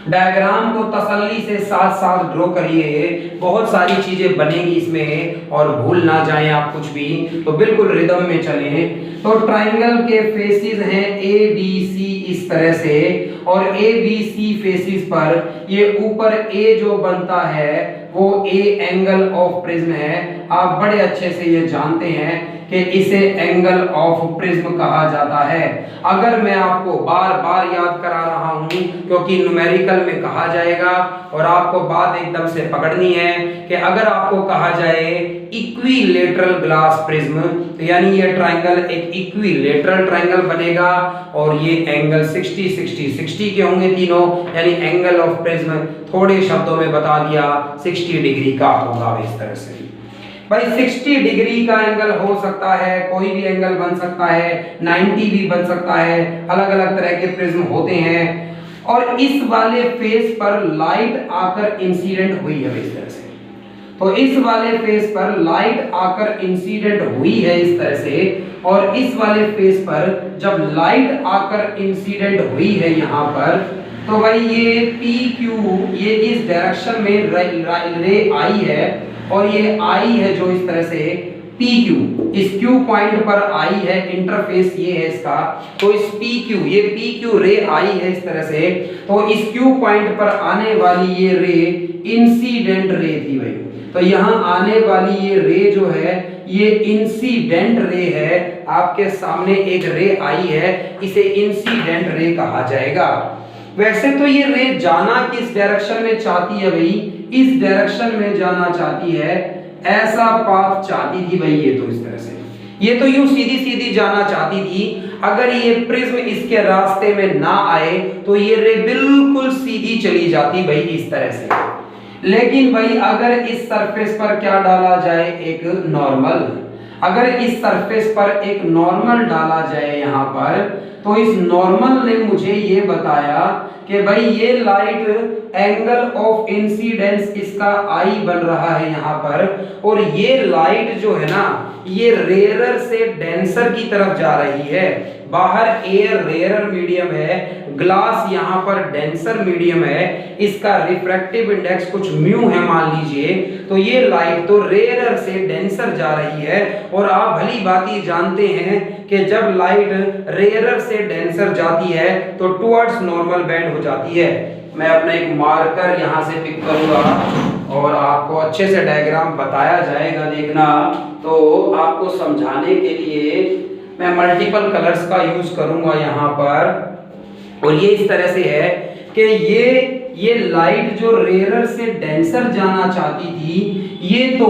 S1: डायग्राम को तसल्ली से साथ साथ ड्रॉ करिए, बहुत सारी चीजें बनेगी इसमें, और भूल ना जाएं आप कुछ भी, तो बिल्कुल रिदम में चलें। तो ट्रायंगल के फेसेस हैं ए बी सी इस तरह से, और ए बी सी फेसेस पर ये ऊपर ए जो बनता है वो ए एंगल ऑफ प्रिज्म है। आप बड़े अच्छे से ये जानते हैं कि इसे एंगल ऑफ प्रिज्म कहा जाता है। अगर मैं आपको बार बार याद करा रहा हूं क्योंकि न्यूमेरिकल में कहा जाएगा और आपको बात एकदम से पकड़नी है कि अगर आपको कहा जाए इक्विलेटरल ग्लास प्रिज्म, तो यानी ये ट्रायंगल एक इक्विलेटरल ट्रायंगल बनेगा और ये एंगल 60 60 60 के होंगे तीनों, यानी एंगल ऑफ प्रिज्म थोड़े शब्दों में बता दिया 60 डिग्री का होगा। इस तरह से भाई 60 डिग्री का एंगल हो सकता है, कोई भी एंगल बन सकता है, 90 भी बन सकता है, अलग अलग तरह के प्रिज्म होते हैं। और इस वाले फेस पर लाइट आकर इंसिडेंट हुई है इस तरह से, तो इस वाले फेस पर लाइट आकर इंसिडेंट हुई है इस तरह से, और इस वाले फेस पर जब लाइट आकर इंसिडेंट हुई है यहाँ पर, तो भाई ये PQ ये इस डायरेक्शन में रे आई है और ये आई है जो इस तरह से PQ, इस Q पॉइंट पर आई है, इंटरफेस ये है इसका, तो इस PQ ये PQ रे आई है इस तरह से, तो इस Q पॉइंट पर आने वाली ये रे इंसिडेंट रे थी भाई। तो यहाँ आने वाली ये रे जो है ये इंसिडेंट रे है, आपके सामने एक रे आई है, इसे इंसिडेंट रे कहा जाएगा। वैसे तो ये रे जाना किस डायरेक्शन में चाहती है भाई, इस डायरेक्शन में जाना चाहती है, ऐसा पाथ चाहती थी भाई ये, तो इस तरह से ये तो यूं सीधी सीधी जाना चाहती थी। अगर ये प्रिज्म इसके रास्ते में ना आए तो ये रे बिल्कुल सीधी चली जाती भाई इस तरह से। लेकिन भाई अगर इस सरफेस पर क्या डाला जाए, एक नॉर्मल, अगर इस सरफेस पर एक नॉर्मल डाला जाए यहाँ पर, तो इस नॉर्मल ने मुझे ये बताया कि भाई ये लाइट एंगल ऑफ इंसिडेंस इसका आई बन रहा है यहाँ पर, और ये लाइट जो है ना ये रेयरर से डेंसर की तरफ जा रही है। बाहर एयर रेयरर मीडियम है, ग्लास यहाँ पर डेंसर मीडियम है, इसका रिफ्रैक्टिव इंडेक्स कुछ म्यू है मान लीजिए, तो ये लाइट तो रेयरर से डेंसर जा रही है। और आप भली बात जानते हैं कि जब लाइट रेयरर से डेंसर जाती है तो टुवर्ड्स नॉर्मल बैंड हो जाती है। मैं अपना एक मार्कर यहाँ से पिक करूंगा और आपको अच्छे से डायग्राम बताया जाएगा, देखना। तो आपको समझाने के लिए मैं मल्टीपल कलर्स का यूज करूंगा यहाँ पर, और ये इस तरह से है कि ये लाइट जो रेयरर से डेंसर जाना चाहती थी ये तो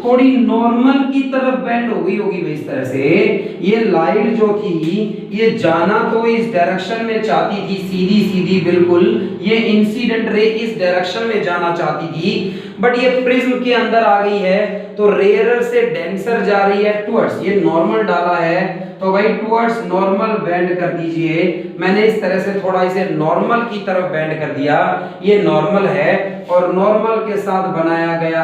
S1: थोड़ी नॉर्मल की तरफ बेंड हो गई होगी इस तरह से। ये लाइट जो थी ये जाना तो इस डायरेक्शन में चाहती थी, सीधी सीधी बिल्कुल, ये इंसिडेंट रे इस डायरेक्शन में जाना चाहती थी, बट ये प्रिज्म के अंदर आ गई है तो रेयरर से डेंसर जा रही है टुवर्ड्स, ये नॉर्मल डाला है तो भाई टुवर्ड्स नॉर्मल बेंड कर दीजिए। मैंने इस तरह से थोड़ा इसे नॉर्मल की तरफ बेंड कर दिया, ये नॉर्मल है और नॉर्मल के साथ बनाया गया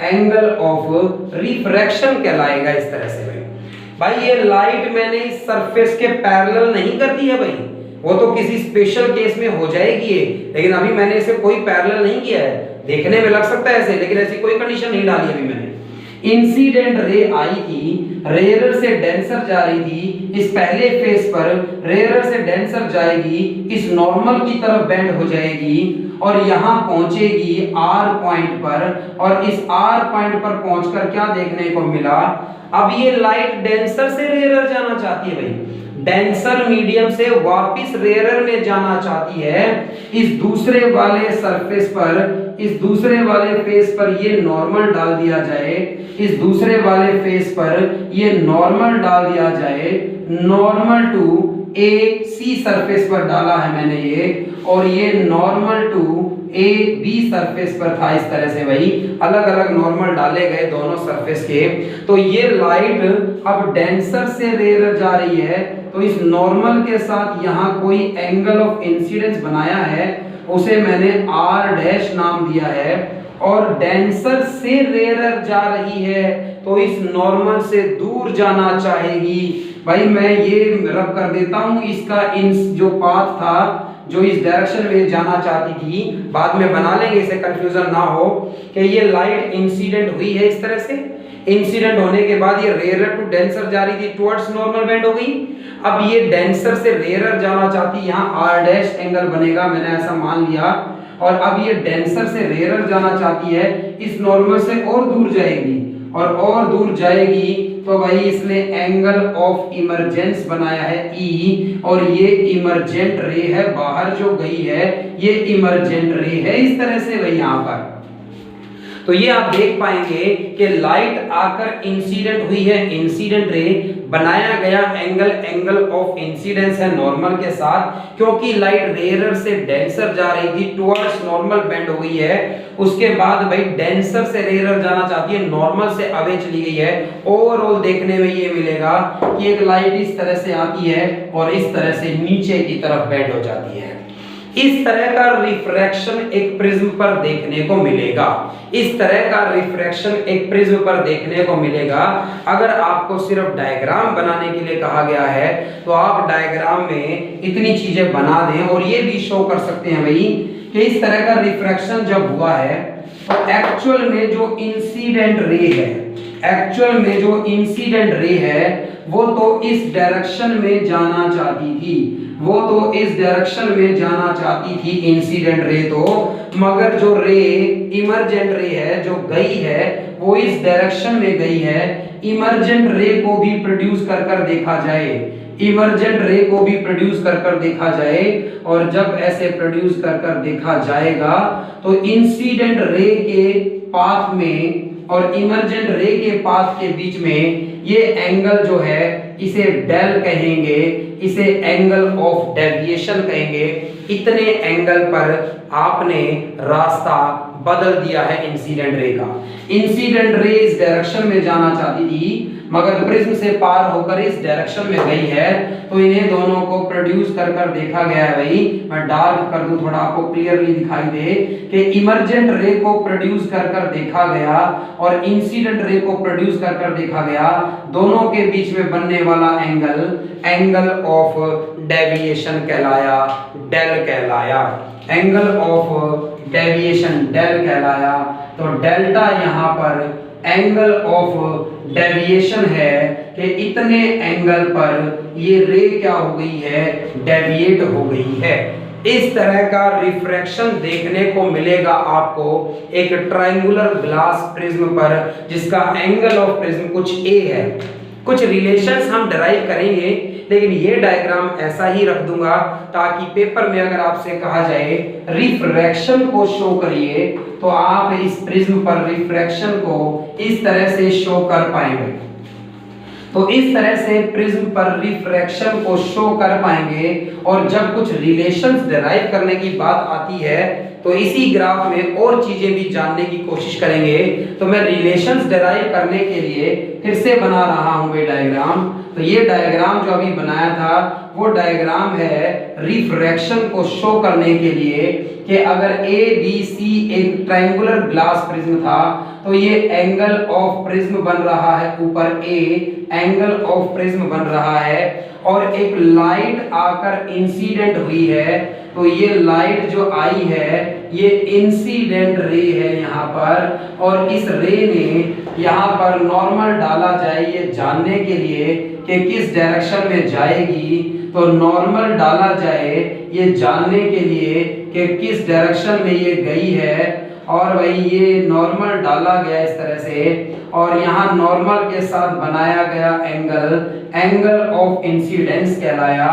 S1: एंगल ऑफ रिफ्रैक्शन कहलाएगा इस तरह से। भाई ये लाइट मैंने इस सरफेस के पैरेलल नहीं कर दी है भाई, वो तो किसी स्पेशल केस में हो जाएगी ये, लेकिन अभी मैंने इसे कोई पैरेलल नहीं किया है। देखने में लग सकता है ऐसे, लेकिन ऐसी कोई कंडीशन नहीं डाली अभी मैंने। इंसिडेंट रे आई थी, रेयरर से डेंसर जा रही थी, इस पहले फेस पर रेयरर से डेंसर जाएगी, इस नॉर्मल की तरफ बेंड हो जाएगी और यहाँ पहुंचेगी आर पॉइंट पर, और इस आर पॉइंट पर पहुंचकर क्या देखने को मिला, अब ये लाइट डेंसर से रेयरर जाना चाहती है भाई, डेंसर मीडियम से वापस रेयरर में जाना चाहती है। इस दूसरे वाले सरफेस पर, इस दूसरे वाले फेस पर ये नॉर्मल डाल दिया जाए, इस दूसरे वाले फेस पर ये नॉर्मल डाल दिया जाए, normal to A C surface पर डाला है मैंने ये, और ये normal to A B surface पर था इस तरह से भाई, अलग अलग नॉर्मल डाले गए दोनों सरफेस के। तो ये लाइट अब डेंसर से रेयरर जा रही है, तो इस नॉर्मल के साथ यहाँ कोई एंगल ऑफ इंसिडेंस बनाया है, उसे मैंने आर डैश नाम दिया है, और डेंसर से रेयरर जा रही है तो इस नॉर्मल से दूर जाना चाहेगी। भाई मैं ये रब कर देता हूँ, इसका जो पाथ था जो इस डायरेक्शन में जाना चाहती थी, बाद में बना लेंगे इसे कंफ्यूजन ना हो, कि ये लाइट इंसिडेंट हुई है इस तरह से, इंसिडेंट होने के बाद ये रेयरर टू डेंसर जा रही थी, टुवर्ड्स नॉर्मल बेंड हो गई। अब ये डेंसर से रेयरर जाना चाहती, यहाँ आर डैश एंगल बनेगा, मैंने ऐसा मान लिया, और अब ये डेंसर से रेयरर जाना चाहती है, इस नॉर्मल से और दूर जाएगी और दूर जाएगी तो भाई इसने एंगल ऑफ इमरजेंस बनाया है ई, और ये इमरजेंट रे है, बाहर जो गई है ये इमरजेंट रे है, इस तरह से भाई यहाँ पर। तो ये आप देख पाएंगे कि लाइट आकर इंसिडेंट हुई है, इंसिडेंट रे, बनाया गया एंगल ऑफ इंसिडेंस है नॉर्मल के साथ, क्योंकि लाइट रेयर से डेंसर जा रही थी, टुवर्ड्स नॉर्मल बेंड हो गई है। उसके बाद भाई डेंसर से रेयर जाना चाहती है, नॉर्मल से अवे चली गई है। ओवरऑल देखने में ये मिलेगा कि एक लाइट इस तरह से आती है और इस तरह से नीचे की तरफ बेंड हो जाती है। इस तरह का रिफ्रैक्शन एक प्रिज्म पर देखने को मिलेगा, इस तरह का रिफ्रैक्शन एक प्रिज्म पर देखने को मिलेगा। अगर आपको सिर्फ डायग्राम बनाने के लिए कहा गया है तो आप डायग्राम में इतनी चीजें बना दें और ये भी शो कर सकते हैं भाई कि इस तरह का रिफ्रैक्शन जब हुआ है तो एक्चुअल में जो इंसिडेंट रे है, एक्चुअल में जो इंसिडेंट रे है वो तो इस डायरेक्शन में जाना चाहती थी, वो तो इस डायरेक्शन में जाना चाहती थी इंसिडेंट रे तो, मगर जो रे इमरजेंट रे है जो गई है वो इस डायरेक्शन में गई है। इमरजेंट रे को भी प्रोड्यूस कर कर देखा जाए, इमरजेंट रे को भी प्रोड्यूस कर कर देखा जाए, और जब ऐसे प्रोड्यूस कर कर देखा जाएगा तो इंसिडेंट रे के पाथ में और इमरजेंट रे के पाथ के बीच में ये एंगल जो है इसे डेल कहेंगे, इसे एंगल ऑफ डेविएशन कहेंगे। इतने एंगल पर आपने रास्ता बदल दिया है इंसिडेंट रे का। इंसिडेंट रे इस डायरेक्शन में जाना चाहती थी मगर प्रिज्म से पार होकर इस डायरेक्शन में गई है, तो इन्हें दोनों को प्रोड्यूस कर कर देखा गया है। भाई मैं डार्क कर दूं थोड़ा आपको क्लियरली दिखाई दे कि इमरजेंट रे को प्रोड्यूस कर कर देखा गया और इंसिडेंट रे को प्रोड्यूस कर कर देखा गया। दोनों के बीच में बनने वाला एंगल एंगल ऑफ डेविएशन कहलाया, डेल कहलाया, एंगल ऑफ डेविएशन डेल कहलाया। तो डेल्टा यहाँ पर एंगल ऑफ डेविएशन है कि इतने एंगल पर ये रे क्या हो गई है, डेविएट हो गई है। इस तरह का रिफ्रैक्शन देखने को मिलेगा आपको एक ट्रायंगुलर ग्लास प्रिज्म पर जिसका एंगल ऑफ प्रिज्म कुछ ए है। कुछ रिलेशंस हम डराइव करेंगे लेकिन ये डायग्राम ऐसा ही रख दूंगा ताकि पेपर में अगर आपसे कहा जाए रिफ्रैक्शन को शो करिए तो आप इस प्रिज्म पर रिफ्रैक्शन को इस तरह से शो कर पाएंगे। तो इस तरह से प्रिज्म पर रिफ्रैक्शन को शो कर पाएंगे। और जब कुछ रिलेशंस डिराइव करने की बात आती है तो इसी ग्राफ में और चीजें भी जानने की कोशिश करेंगे। तो मैं रिलेशंस डिराइव करने के लिए फिर से बना रहा हूं ये डायग्राम। तो ये डायग्राम जो अभी बनाया था वो डायग्राम है रिफ्रैक्शन को शो करने के लिए कि अगर ए बी सी एक ट्रायंगुलर ग्लास प्रिज्म था तो ये एंगल ऑफ प्रिज्म बन रहा है, ऊपर ए एंगल ऑफ प्रिज्म बन रहा है और एक लाइट आकर इंसिडेंट हुई है। तो ये लाइट जो आई है ये इंसिडेंट रे है यहाँ पर, और इस रे ने यहाँ पर नॉर्मल डाला जाए ये जानने के लिए कि किस डायरेक्शन में जाएगी। तो नॉर्मल डाला जाए ये जानने के लिए कि किस डायरेक्शन में ये गई है। और भाई ये नॉर्मल डाला गया इस तरह से और यहाँ नॉर्मल के साथ बनाया गया एंगल ऑफ इंसिडेंस कहलाया।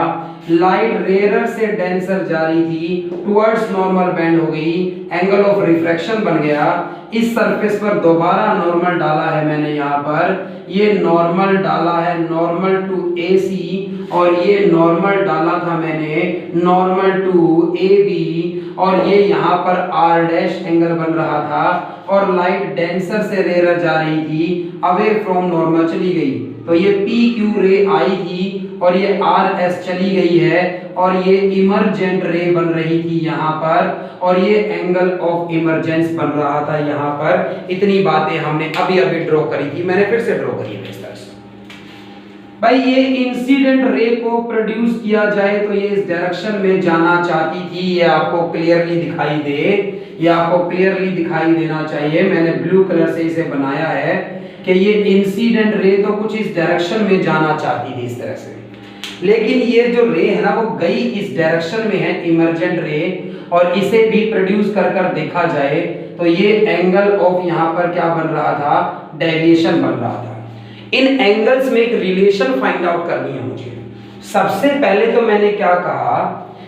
S1: लाइट रेयर से डेंसर जा रही थी, टुवर्ड्स नॉर्मल बेंड हो गई, एंगल ऑफ रिफ्रैक्शन बन गया। इस सरफेस पर दोबारा नॉर्मल डाला है मैंने यहाँ पर, ये नॉर्मल डाला है नॉर्मल टू AC और ये नॉर्मल डाला था मैंने नॉर्मल टू AB और ये यहाँ पर R डैश एंगल बन रहा था और लाइट डेंसर से रेयर जा रही थी, अवे फ्रॉम नॉर्मल चली गई। तो ये PQ रे आई थी और ये RS चली गई है और ये इमरजेंट रे बन रही थी यहाँ पर और ये एंगल ऑफ इमरजेंस बन रहा था यहाँ पर। इतनी बातें हमने अभी अभी ड्रॉ करी थी, मैंने फिर से ड्रॉ करी है इस तरह से। भाई ये इंसिडेंट रे को प्रोड्यूस किया जाए तो ये इस डायरेक्शन में जाना चाहती थी, ये आपको क्लियरली दिखाई दे, ये आपको क्लियरली दिखाई देना चाहिए। मैंने ब्लू कलर से इसे बनाया है कि ये इंसिडेंट रे तो कुछ इस डायरेक्शन में जाना चाहती थी इस तरह से, लेकिन ये जो रे है ना वो गई इस डायरेक्शन में है इमरजेंट रे, और इसे भी प्रोड्यूस कर कर देखा जाए तो ये एंगल ऑफ यहाँ पर क्या बन रहा था, डेविएशन बन रहा था। इन एंगल्स में एक रिलेशन फाइंड आउट करनी है मुझे। सबसे पहले तो मैंने क्या कहा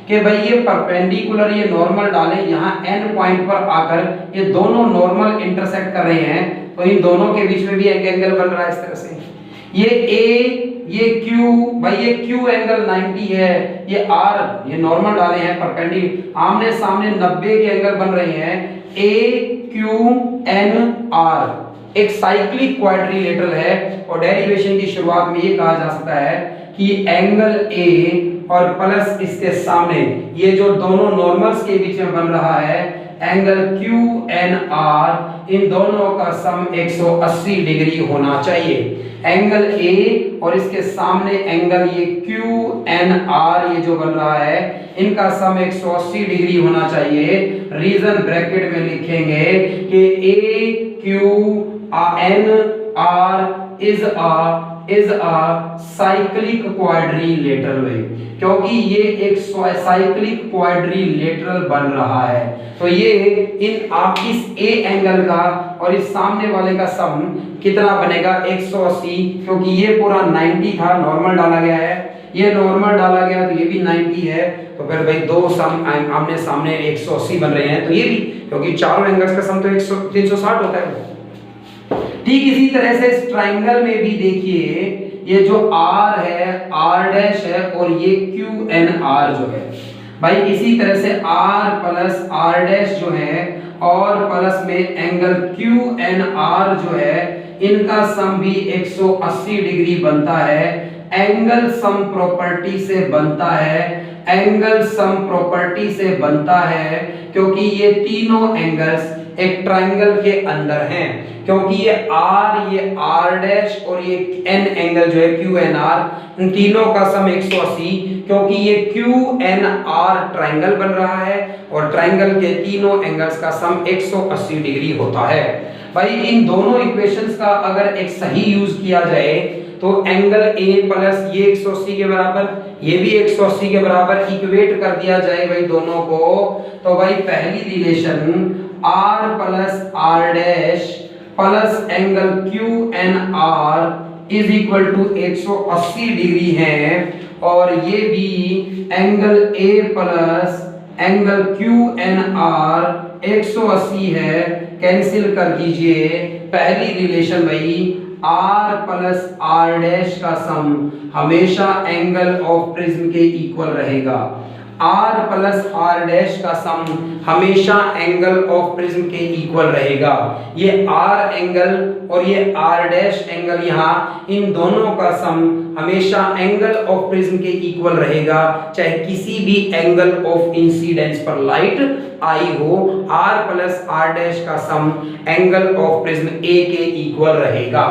S1: कि भाई ये परपेंडिकुलर, ये नॉर्मल डालें, यहाँ n पॉइंट पर आकर ये दोनों नॉर्मल इंटरसेक्ट कर रहे हैं, तो इन दोनों के बीच में भी एक एंगल बन रहा है इस तरह से। ये A, ये Q, भाई ये Q एंगल 90 है, ये R, ये नॉर्मल डाले हैं परपेंडिकुलर, आमने सामने 90 के एंगल बन रहे हैं, AQNR एक साइक्लिक क्वाड्रिलेटरल है। और डेरिवेशन की शुरुआत में ये कहा जा सकता है कि एंगल A और प्लस इसके सामने ये जो दोनों नॉर्मल्स के बीच में बन रहा है एंगल QNR, इन दोनों का सम 180 डिग्री होना चाहिए। एंगल A और इसके सामने एंगल ये QNR, ये जो बन रहा है, इनका सम 180 डिग्री होना चाहिए। रीजन ब्रैकेट में लिखेंगे कि AQNR is a cyclic quadrilateral way, क्योंकि ये एक साइक्लिक क्वाड्रिलेटरल बन रहा है। तो ये इन आप इस A एंगल का और इस सामने वाले का सम कितना बनेगा, 180, क्योंकि ये पूरा 90 था, नॉर्मल डाला गया है, ये नॉर्मल डाला गया तो ये भी 90 है, तो फिर भाई दो सम आमने सामने 180 बन रहे हैं, तो ये भी, क्योंकि चारों एंगल्स का सम तो 360 होता है। ठीक इसी तरह से इस ट्राइंगल में भी देखिए, ये जो R है, R डैश है, और ये QNR जो है, भाई इसी तरह से R प्लस R डैश जो है और प्लस में एंगल QNR जो है, इनका सम भी 180 डिग्री बनता है। एंगल सम प्रॉपर्टी से बनता है, एंगल सम प्रॉपर्टी से बनता है, क्योंकि ये तीनों एंगल्स एक ट्राइंगल के अंदर हैं, क्योंकि ये R डैश और ये N एंगल जो है QNR, इन तीनों का सम 180, क्योंकि ये QNR ट्राइंगल बन रहा है और ट्राइंगल के तीनों एंगल्स का सम 180 डिग्री होता है। भाई इन दोनों इक्वेशंस का अगर एक सही यूज किया जाए तो एंगल A प्लस ये 180 के बराबर, ये भी 180 के बराबर इक्वेट कर दिया जाए भाई दोनों को, तो भाई पहली relation R plus R dash plus angle QNR is equal to 180 degree है, और ये भी angle A plus angle QNR 180 है, कैंसिल कर दीजिए। पहली रिलेशन भाई R प्लस R डैश का सम हमेशा एंगल ऑफ प्रिज्म के इक्वल रहेगा। R प्लस R डैश का सम हमेशा एंगल ऑफ प्रिज्म के इक्वल रहेगा। ये R एंगल और ये R डैश एंगल, यहाँ इन दोनों का सम हमेशा एंगल ऑफ प्रिज्म के इक्वल रहेगा, चाहे किसी भी एंगल ऑफ इंसिडेंस पर लाइट आई हो। R प्लस R डैश का sum angle of prism A के इक्वल रहेगा।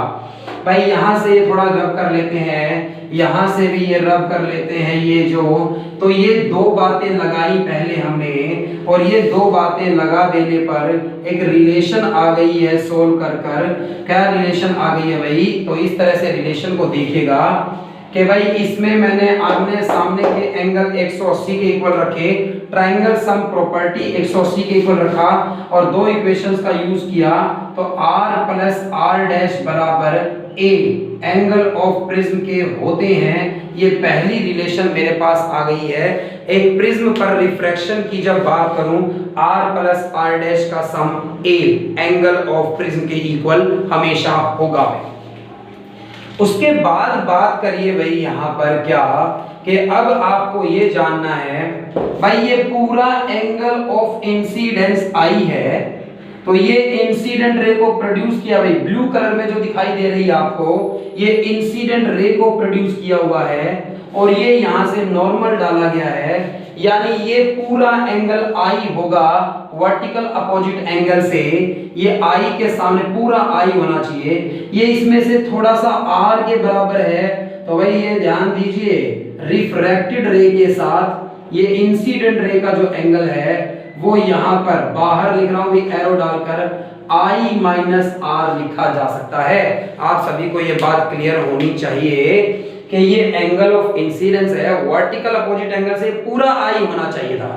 S1: भाई यहाँ से ये थोड़ा रब कर लेते हैं, यहाँ से भी ये रब कर लेते हैं, ये जो, तो ये दो बातें लगाई पहले हमने, और ये दो बातें लगा देने पर एक रिलेशन आ गई है सोल्व कर कर। क्या रिलेशन आ गई है भाई, तो इस तरह से रिलेशन को देखिएगा कि भाई इसमें मैंने आमने सामने के एंगल 180 के इक्वल रखे, ट्राइंगल सम प्रॉपर्टी 180 के इक्वल रखा और दो इक्वेशंस का यूज किया, तो R प्लस R डैश बराबर A एंगल ऑफ प्रिज्म के होते हैं। ये पहली रिलेशन मेरे पास आ गई है। एक प्रिज्म पर रिफ्रैक्शन की जब बात करूं, R प्लस R डैश का सम A एंगल ऑफ प्रिज्म के इक्वल हमेशा होगा। उसके बाद बात करिए भाई यहाँ पर क्या कि अब आपको ये जानना है भाई, ये पूरा एंगल ऑफ इंसिडेंस आई है, तो ये इंसिडेंट रे को प्रोड्यूस किया भाई, ब्लू कलर में जो दिखाई दे रही है आपको, ये इंसिडेंट रे को प्रोड्यूस किया हुआ है, और ये यहाँ से नॉर्मल डाला गया है, यानी ये पूरा एंगल आई होगा वर्टिकल अपोजिट एंगल से, ये आई के सामने पूरा आई होना चाहिए। ये इसमें से थोड़ा सा R के बराबर है, तो भाई ये ध्यान दीजिए रिफ्रैक्टेड रे के साथ ये इंसिडेंट रे का जो एंगल है वो यहाँ पर बाहर लिख रहा हूँ एरो डालकर I माइनस R लिखा जा सकता है। आप सभी को ये बात क्लियर होनी चाहिए कि ये एंगल ऑफ इंसिडेंस है, वर्टिकल अपोजिट एंगल से पूरा I होना चाहिए था,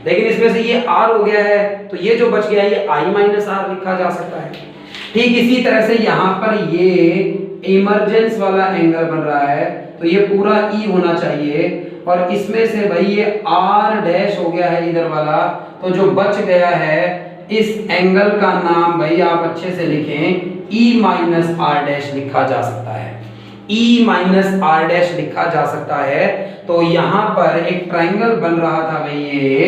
S1: लेकिन इसमें से ये r हो गया है तो ये जो बच गया ये i माइनस आर लिखा जा सकता है। ठीक इसी तरह से यहाँ पर ये इमरजेंस वाला एंगल बन रहा है तो ये पूरा E होना चाहिए और इसमें से भाई ये R डैश हो गया है इधर वाला, तो जो बच गया है इस एंगल का नाम भाई आप अच्छे से लिखें E माइनस आर डैश लिखा जा सकता है। E माइनस आर डैश लिखा जा सकता है। तो यहाँ पर एक ट्राइंगल बन रहा था भाई ये,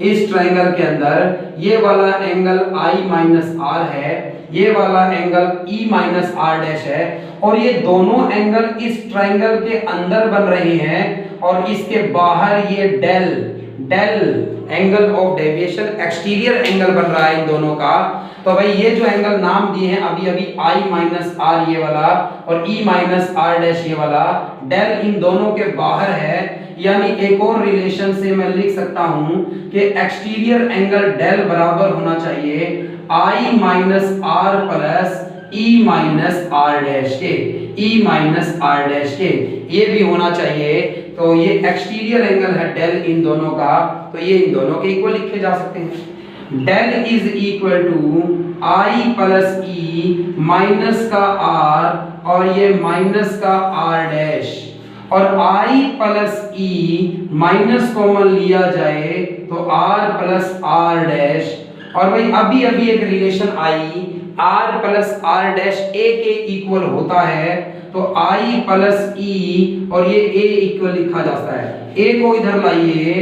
S1: इस ट्राइंगल के अंदर ये वाला एंगल I माइनस आर है, ये वाला angle E minus R dash है और ये दोनों एंगल इस ट्राइंगल के अंदर बन रहे हैं और इसके बाहर ये del angle of deviation exterior angle बन रहा है इन दोनों का। तो भाई ये जो एंगल नाम दिए हैं अभी अभी I माइनस आर ये वाला और E माइनस आर डैश ये वाला, डेल इन दोनों के बाहर है, यानी एक और रिलेशन से मैं लिख सकता हूं कि एक्सटीरियर एंगल डेल बराबर होना चाहिए I minus R plus E minus R dash के, E माइनस आर डैश के, ये भी होना चाहिए। तो ये एक्सटीरियर एंगल है डेल इन दोनों का, तो ये इन दोनों के इक्वल लिखे जा सकते हैं। Del is equal to I plus E minus का R और ये माइनस का R डैश, और I plus E minus common लिया जाए तो R प्लस R डैश, और भाई अभी अभी एक relation I R plus R dash A के इक्वल होता है तो I प्लस E और ये A इक्वल लिखा जाता है। A को इधर लाइए,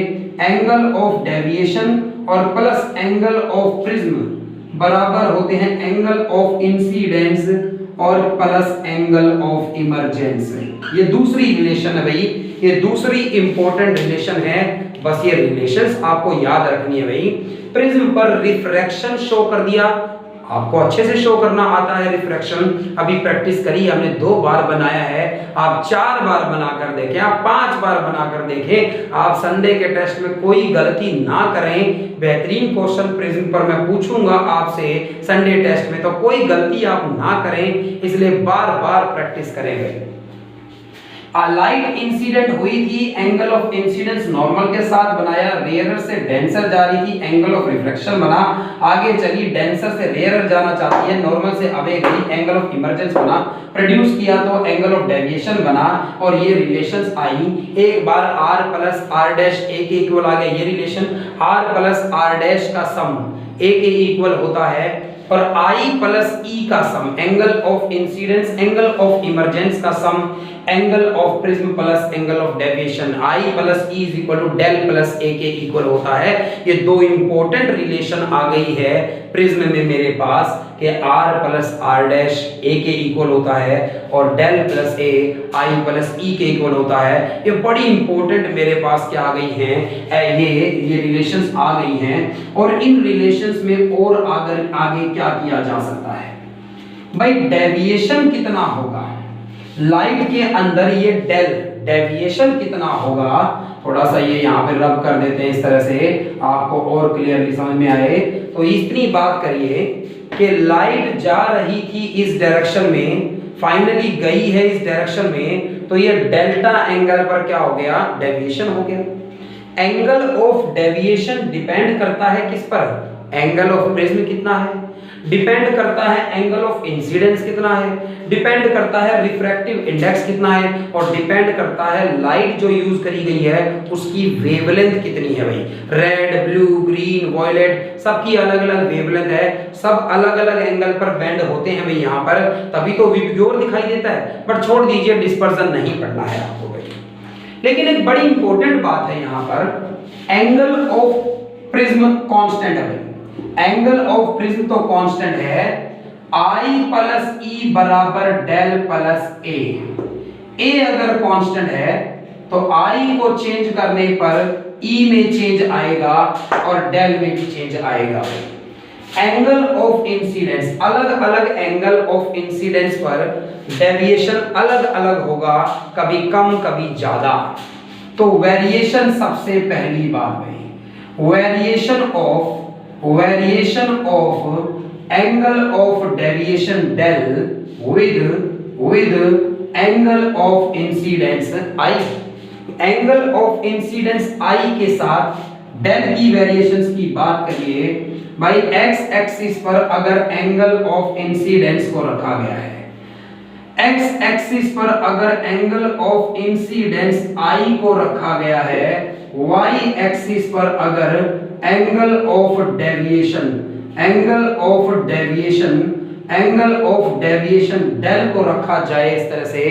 S1: एंगल ऑफ डेविएशन और प्लस एंगल ऑफ प्रिज्म बराबर होते हैं एंगल ऑफ इंसिडेंस और प्लस एंगल ऑफ इमरजेंस। ये दूसरी रिलेशन है भाई, ये दूसरी इंपॉर्टेंट रिलेशन है। बस ये रिलेशंस आपको याद रखनी है भाई। प्रिज्म पर रिफ्रैक्शन शो कर दिया, आपको अच्छे से शो करना आता है रिफ्रैक्शन, अभी प्रैक्टिस करी, हमने 2 बार बनाया है, आप 4 बार बनाकर देखें, आप 5 बार बनाकर देखें, आप संडे के टेस्ट में कोई गलती ना करें। बेहतरीन क्वेश्चन प्रिज्म पर मैं पूछूंगा आपसे संडे टेस्ट में, तो कोई गलती आप ना करें, इसलिए बार बार प्रैक्टिस करेंगे। लाइट इंसिडेंट हुई थी, एंगल ऑफ इंसिडेंस नॉर्मल के साथ बनाया, रेयरर से डेंसर जा रही थी, एंगल ऑफ रिफ्लेक्शन बना, आगे चली डेंसर से रेयरर जाना चाहती है, नॉर्मल से अवे गई, एंगल ऑफ इमरजेंस बना, प्रोड्यूस किया तो एंगल ऑफ डेविएशन बना, और ये रिलेशंस आई। एक बार r plus r dash a के इक्वल आ गया, ये relation r plus r dash का सम a के इक्वल होता है, और I प्लस E का sum angle of incidence angle of emergence का sum angle of prism plus angle of deviation I plus E is equal to del plus A के equal होता है। ये 2 इंपॉर्टेंट रिलेशन आ गई है प्रिज्म में मेरे पास कि R plus R dash A के इक्वल होता है और del plus A I plus E के इक्वल होता है। ये बड़ी इंपॉर्टेंट मेरे पास क्या आ गई हैं, ये रिलेशंस आ गई हैं, और इन रिलेशंस में और आगे क्या किया जा सकता है भाई, डेविएशन कितना होगा लाइट के अंदर, ये डेविएशन कितना होगा, थोड़ा सा ये यहाँ पे रब कर देते हैं इस तरह से आपको और क्लियरली समझ में आए। तो इतनी बात करिए कि लाइट जा रही थी इस डायरेक्शन में, फाइनली गई है इस डायरेक्शन में, तो ये डेल्टा एंगल पर क्या हो गया, डेविएशन हो गया। एंगल ऑफ डेविएशन डिपेंड करता है किस पर, एंगल ऑफ प्रिज्म कितना है, डिपेंड करता है एंगल ऑफ इंसिडेंस कितना है, डिपेंड करता है रिफ्रैक्टिव इंडेक्स कितना है, और डिपेंड करता है लाइट जो यूज करी गई है उसकी वेवलेंथ कितनी है भाई। रेड, ब्लू, ग्रीन, वायलेट सबकी अलग अलग वेवलेंथ है, सब अलग अलग एंगल पर बेंड होते हैं भाई यहाँ पर, तभी तो विबग्योर दिखाई देता है। बट छोड़ दीजिए, डिस्पर्जन नहीं पढ़ना है आपको भाई। लेकिन एक बड़ी इंपॉर्टेंट बात है यहाँ पर, एंगल ऑफ प्रिज्म कांस्टेंट है भाई, एंगल ऑफ प्रिज्म तो कांस्टेंट है, I प्लस E बराबर डेल प्लस A अगर कांस्टेंट है तो I को चेंज करने पर E में चेंज आएगा और डेल में भी चेंज आएगा। एंगल ऑफ इंसिडेंस, अलग अलग एंगल ऑफ इंसिडेंस पर डेविएशन अलग अलग होगा, कभी कम कभी ज्यादा। तो वेरिएशन सबसे पहली बात है, variation of angle of deviation del with angle of incidence I, angle of incidence I के साथ डेल की वेरिएशंस की बात करिए भाई, एक्स एक्सिस पर अगर एंगल ऑफ इंसिडेंस को रखा गया है, एक्स एक्सिस पर अगर एंगल ऑफ इंसिडेंस आई को रखा गया है, वाई एक्सिस पर अगर एंगल ऑफ डेविएशन डेल को रखा जाए इस तरह से,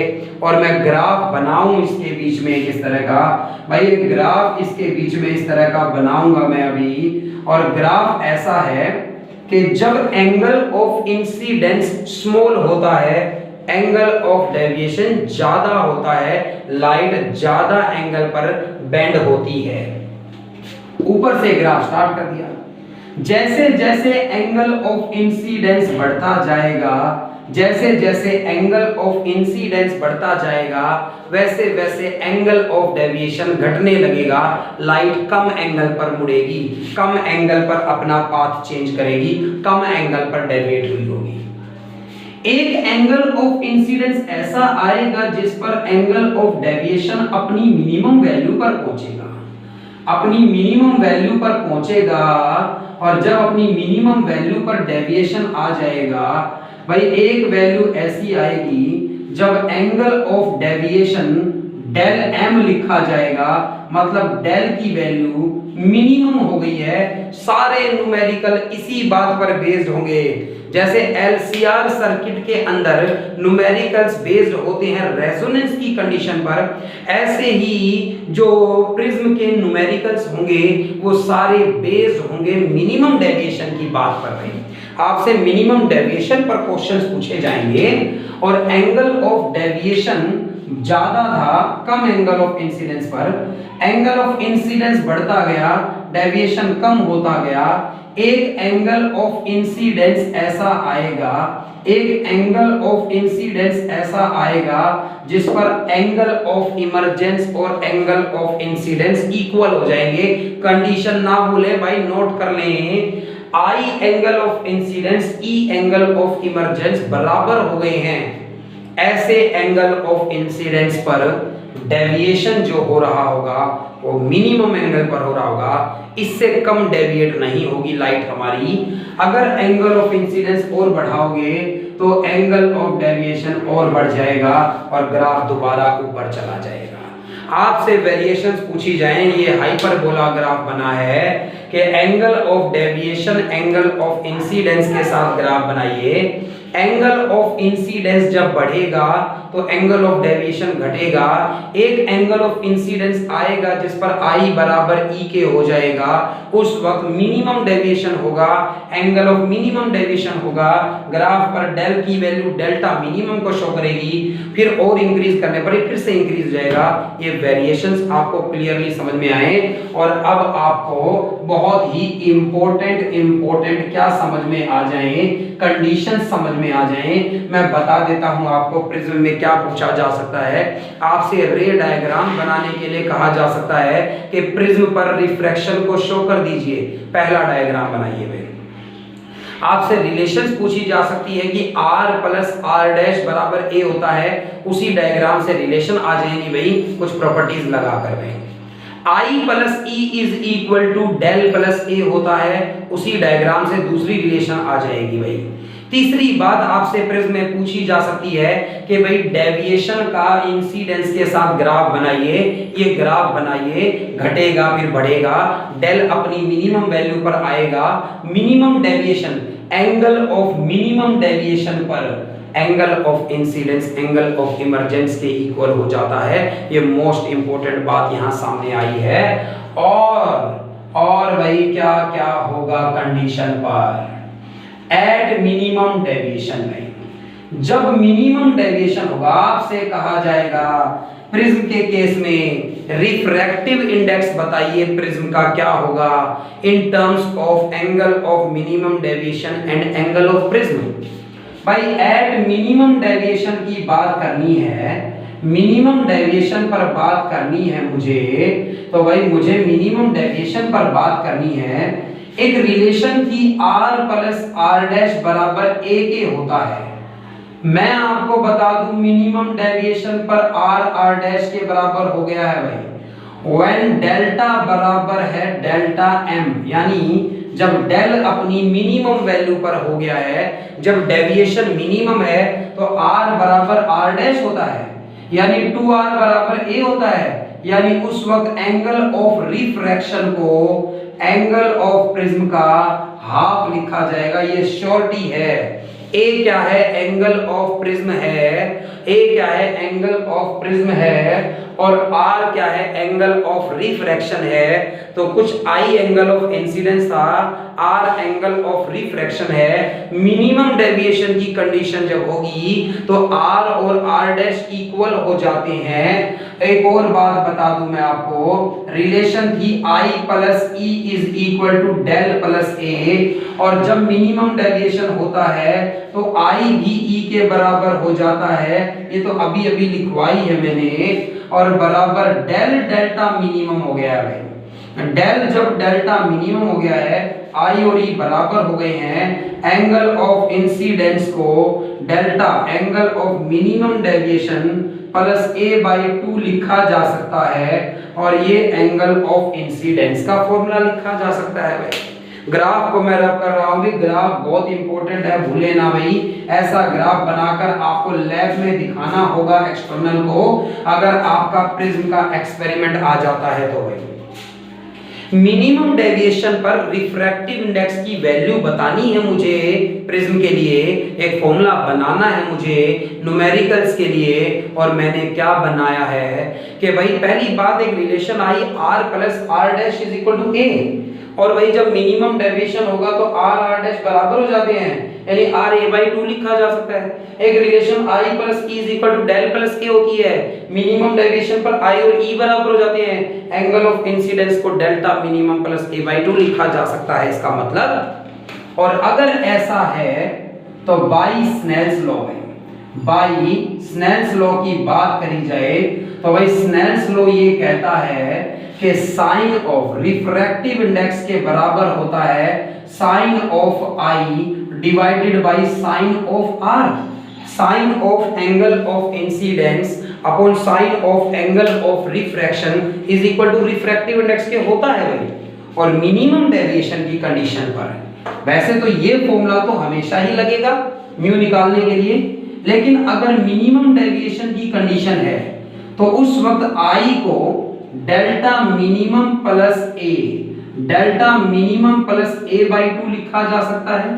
S1: और मैं ग्राफ बनाऊं इसके बीच में किस तरह का भाई, एक ग्राफ इसके बीच में इस तरह का बनाऊंगा मैं अभी, और ग्राफ ऐसा है कि जब एंगल ऑफ इंसिडेंस स्मॉल होता है, एंगल ऑफ डेविएशन ज्यादा होता है, लाइट ज्यादा एंगल पर बेंड होती है। ऊपर से ग्राफ स्टार्ट कर दिया, जैसे जैसे एंगल ऑफ इंसिडेंस बढ़ता जाएगा, जैसे जैसे एंगल ऑफ इंसिडेंस बढ़ता जाएगा, वैसे वैसे एंगल ऑफ डेविएशन घटने लगेगा, लाइट कम एंगल पर मुड़ेगी, कम एंगल पर अपना पाथ चेंज करेगी, कम एंगल पर डेविएट हुई होगी। एक एंगल ऑफ इंसिडेंस ऐसा आएगा जिस पर एंगल ऑफ डेविएशन अपनी मिनिमम वैल्यू पर पहुंचेगा, अपनी मिनिमम वैल्यू पर पहुंचेगा, और जब अपनी मिनिमम वैल्यू पर डेविएशन आ जाएगा भाई, एक वैल्यू ऐसी आएगी जब angle of deviation del M लिखा जाएगा, मतलब डेल की वैल्यू मिनिमम हो गई है। सारे न्यूमेरिकल इसी बात पर बेस्ड होंगे, जैसे एलसीआर सर्किट के अंदर न्यूमेरिकल्स बेस्ड होते हैं रेजोनेंस की कंडीशन पर, ऐसे ही जो प्रिज्म के न्यूमेरिकल्स होंगे वो सारे बेस्ड होंगे मिनिमम डेविएशन की बात पर। रही आपसे मिनिमम डेविएशन पर क्वेश्चंस पूछे जाएंगे, और एंगल ऑफ डेविएशन ज्यादा था कम एंगल ऑफ इंसिडेंस पर, एंगल ऑफ इंसिडेंस बढ़ता गया, डेविएशन कम होता गया, एक एंगल ऑफ इंसिडेंस ऐसा आएगा, एक एंगल ऑफ इंसिडेंस ऐसा आएगा जिस पर एंगल ऑफ इमर्जेंस और एंगल ऑफ इंसिडेंस इक्वल हो जाएंगे। कंडीशन ना भूले भाई, नोट कर लें, I angle of incidence E angle of emergence बराबर हो गए हैं। ऐसे एंगल ऑफ इंसिडेंस पर डेविएशन जो हो रहा होगा वो मिनिमम एंगल पर हो रहा होगा, इससे कम डेविएट नहीं होगी लाइट हमारी। अगर एंगल ऑफ इंसिडेंस और बढ़ाओगे तो एंगल ऑफ डेविएशन और बढ़ जाएगा और ग्राफ दोबारा ऊपर चला जाएगा। आपसे वेरिएशंस पूछी जाएं, ये हाइपरबोला ग्राफ बना है कि angle of deviation angle of incidence के साथ ग्राफ बनाइए। एंगल ऑफ इंसिडेंस जब बढ़ेगा तो एंगल ऑफ डेविएशन घटेगा। एक एंगल ऑफ इंसिडेंस आएगा जिस पर आई बराबर ई के हो जाएगा, उस वक्त मिनिमम डेविएशन होगा, एंगल ऑफ मिनिमम डेविएशन होगा। ग्राफ पर डेल की वैल्यू डेल्टा मिनिमम को शो करेगी, फिर और इंक्रीज करने पर फिर से इंक्रीज हो जाएगा। ये वेरिएशंस आपको क्लियरली समझ में आए। और अब आपको बहुत ही इंपॉर्टेंट क्या समझ में आ जाए, कंडीशन समझ में आ जाए। मैं बता देता हूं आपको प्रिज्म में क्या पूछा जा सकता है। आपसे रे डायग्राम बनाने के लिए कहा जा सकता है कि प्रिज्म पर रिफ्रैक्शन को शो कर दीजिए, पहला डायग्राम बनाइए। वे आपसे रिलेशंस पूछी जा सकती है कि r प्लस r डैश बराबर a होता है, उसी डायग्राम से रिलेशन आ जाएंगी भाई, कुछ प्रॉपर्टीज लगा कर भाई। I plus E is equal to del plus a होता है, उसी डायग्राम से दूसरी रिलेशन आ जाएगी भाई। तीसरी बात आपसे प्रिज्म में पूछी जा सकती है कि भाई डेविएशन का इंसिडेंस के साथ ग्राफ बनाइए। ये ग्राफ बनाइए, घटेगा फिर बढ़ेगा, डेल अपनी मिनिमम वैल्यू पर आएगा। Minimum deviation angle of minimum deviation पर angle of incidence angle of emergence के इक्वल हो जाता है। ये मोस्ट इंपोर्टेंट बात यहां सामने आई है। और भाई क्या क्या होगा कंडीशन पर, एट मिनिमम डेविएशन में, जब मिनिमम डेविएशन होगा आपसे कहा जाएगा प्रिज्म के केस में रिफ्रैक्टिव इंडेक्स बताइए प्रिज्म का क्या होगा in terms of angle of minimum deviation and angle of prism. भाई एट मिनिमम डेविएशन की बात करनी है, मिनिमम डेविएशन पर बात करनी है मुझे, तो भाई मुझे मिनिमम डेविएशन पर बात करनी है। एक रिलेशन की r प्लस r डैश बराबर a के होता है। मैं आपको बता दूं मिनिमम डेविएशन पर r r डैश के बराबर हो गया है भाई, व्हेन डेल्टा बराबर है डेल्टा एम, यानी जब डेल अपनी मिनिमम वैल्यू पर हो गया है, जब डेविएशन मिनिमम है, तो आर बराबर आर डैश होता है, यानी 2r बराबर a होता है, यानी उस वक्त एंगल ऑफ रिफ्रैक्शन को एंगल ऑफ प्रिज्म का हाफ लिखा जाएगा। ये श्योरिटी है। a क्या है? एंगल ऑफ प्रिज्म है। a क्या है? एंगल ऑफ प्रिज्म है। और r क्या है? एंगल ऑफ रिफ्रैक्शन है। तो कुछ I एंगल ऑफ इंसिडेंस था, r एंगल ऑफ रिफ्रैक्शन है। मिनिमम डेविएशन की कंडीशन जब होगी तो r और r डैश इक्वल हो जाते हैं। एक और बात बता दूं मैं आपको, रिलेशन थी I plus E is equal to del plus A, और जब मिनिमम डेविएशन होता है तो I भी E के बराबर हो जाता है। ये तो अभी अभी लिखवाई है मैंने। और बराबर डेल डेल्टा मिनिमम हो गया है भाई। डेल जब डेल्टा मिनिमम हो गया है, I और E बराबर हो गए हैं, एंगल ऑफ इंसिडेंस को delta angle of minimum deviation plus a/2 लिखा जा सकता है, और ये एंगल ऑफ इंसिडेंस का फॉर्मूला लिखा जा सकता है भाई। ग्राफ को मैं रब कर रहा हूं, ग्राफ बहुत इंपॉर्टेंट है, भूले ना भाई। ऐसा ग्राफ बनाकर आपको लैब में दिखाना होगा एक्सटर्नल को, अगर आपका प्रिज्म का एक्सपेरिमेंट आ जाता है तो भाई। मिनिमम डेविएशन पर रिफ्रैक्टिव इंडेक्स की वैल्यू बतानी है मुझे प्रिज्म के लिए, एक फॉर्मूला बनाना है मुझे न्यूमेरिकल्स के लिए, और मैंने क्या बनाया है कि भाई पहली बात एक relation I r plus R dash is equal to a, और भाई जब मिनिमम डेविएशन होगा तो r r डैश बराबर हो जाते हैं, यानी r a/2 लिखा जा सकता है। एक relation I plus E is equal to del plus k होती है, मिनिमम डेविएशन पर I और E बराबर हो जाते हैं, एंगल ऑफ इंसिडेंस को डेल्टा मिनिमम प्लस a/2 लिखा जा सकता है इसका मतलब। और अगर ऐसा है तो बाय स्नेल्स लॉ है, बाय स्नेल्स लॉ की बात करी जाए तो भाई स्नेल्स लॉ ये कहता है कि साइन ऑफ रिफ्रैक्टिव इंडेक्स के बराबर होता है sine of I divided by sine of R, sine of angle of incidence upon sine of angle of refraction is equal to refractive index के होता है भाई, और मिनिमम डेविएशन की कंडीशन पर। वैसे तो ये फॉर्मूला तो हमेशा ही लगेगा म्यू निकालने के लिए, लेकिन अगर मिनिमम डेविएशन की कंडीशन है तो उस वक्त I को delta minimum plus a, delta minimum plus a/2 लिखा जा सकता है,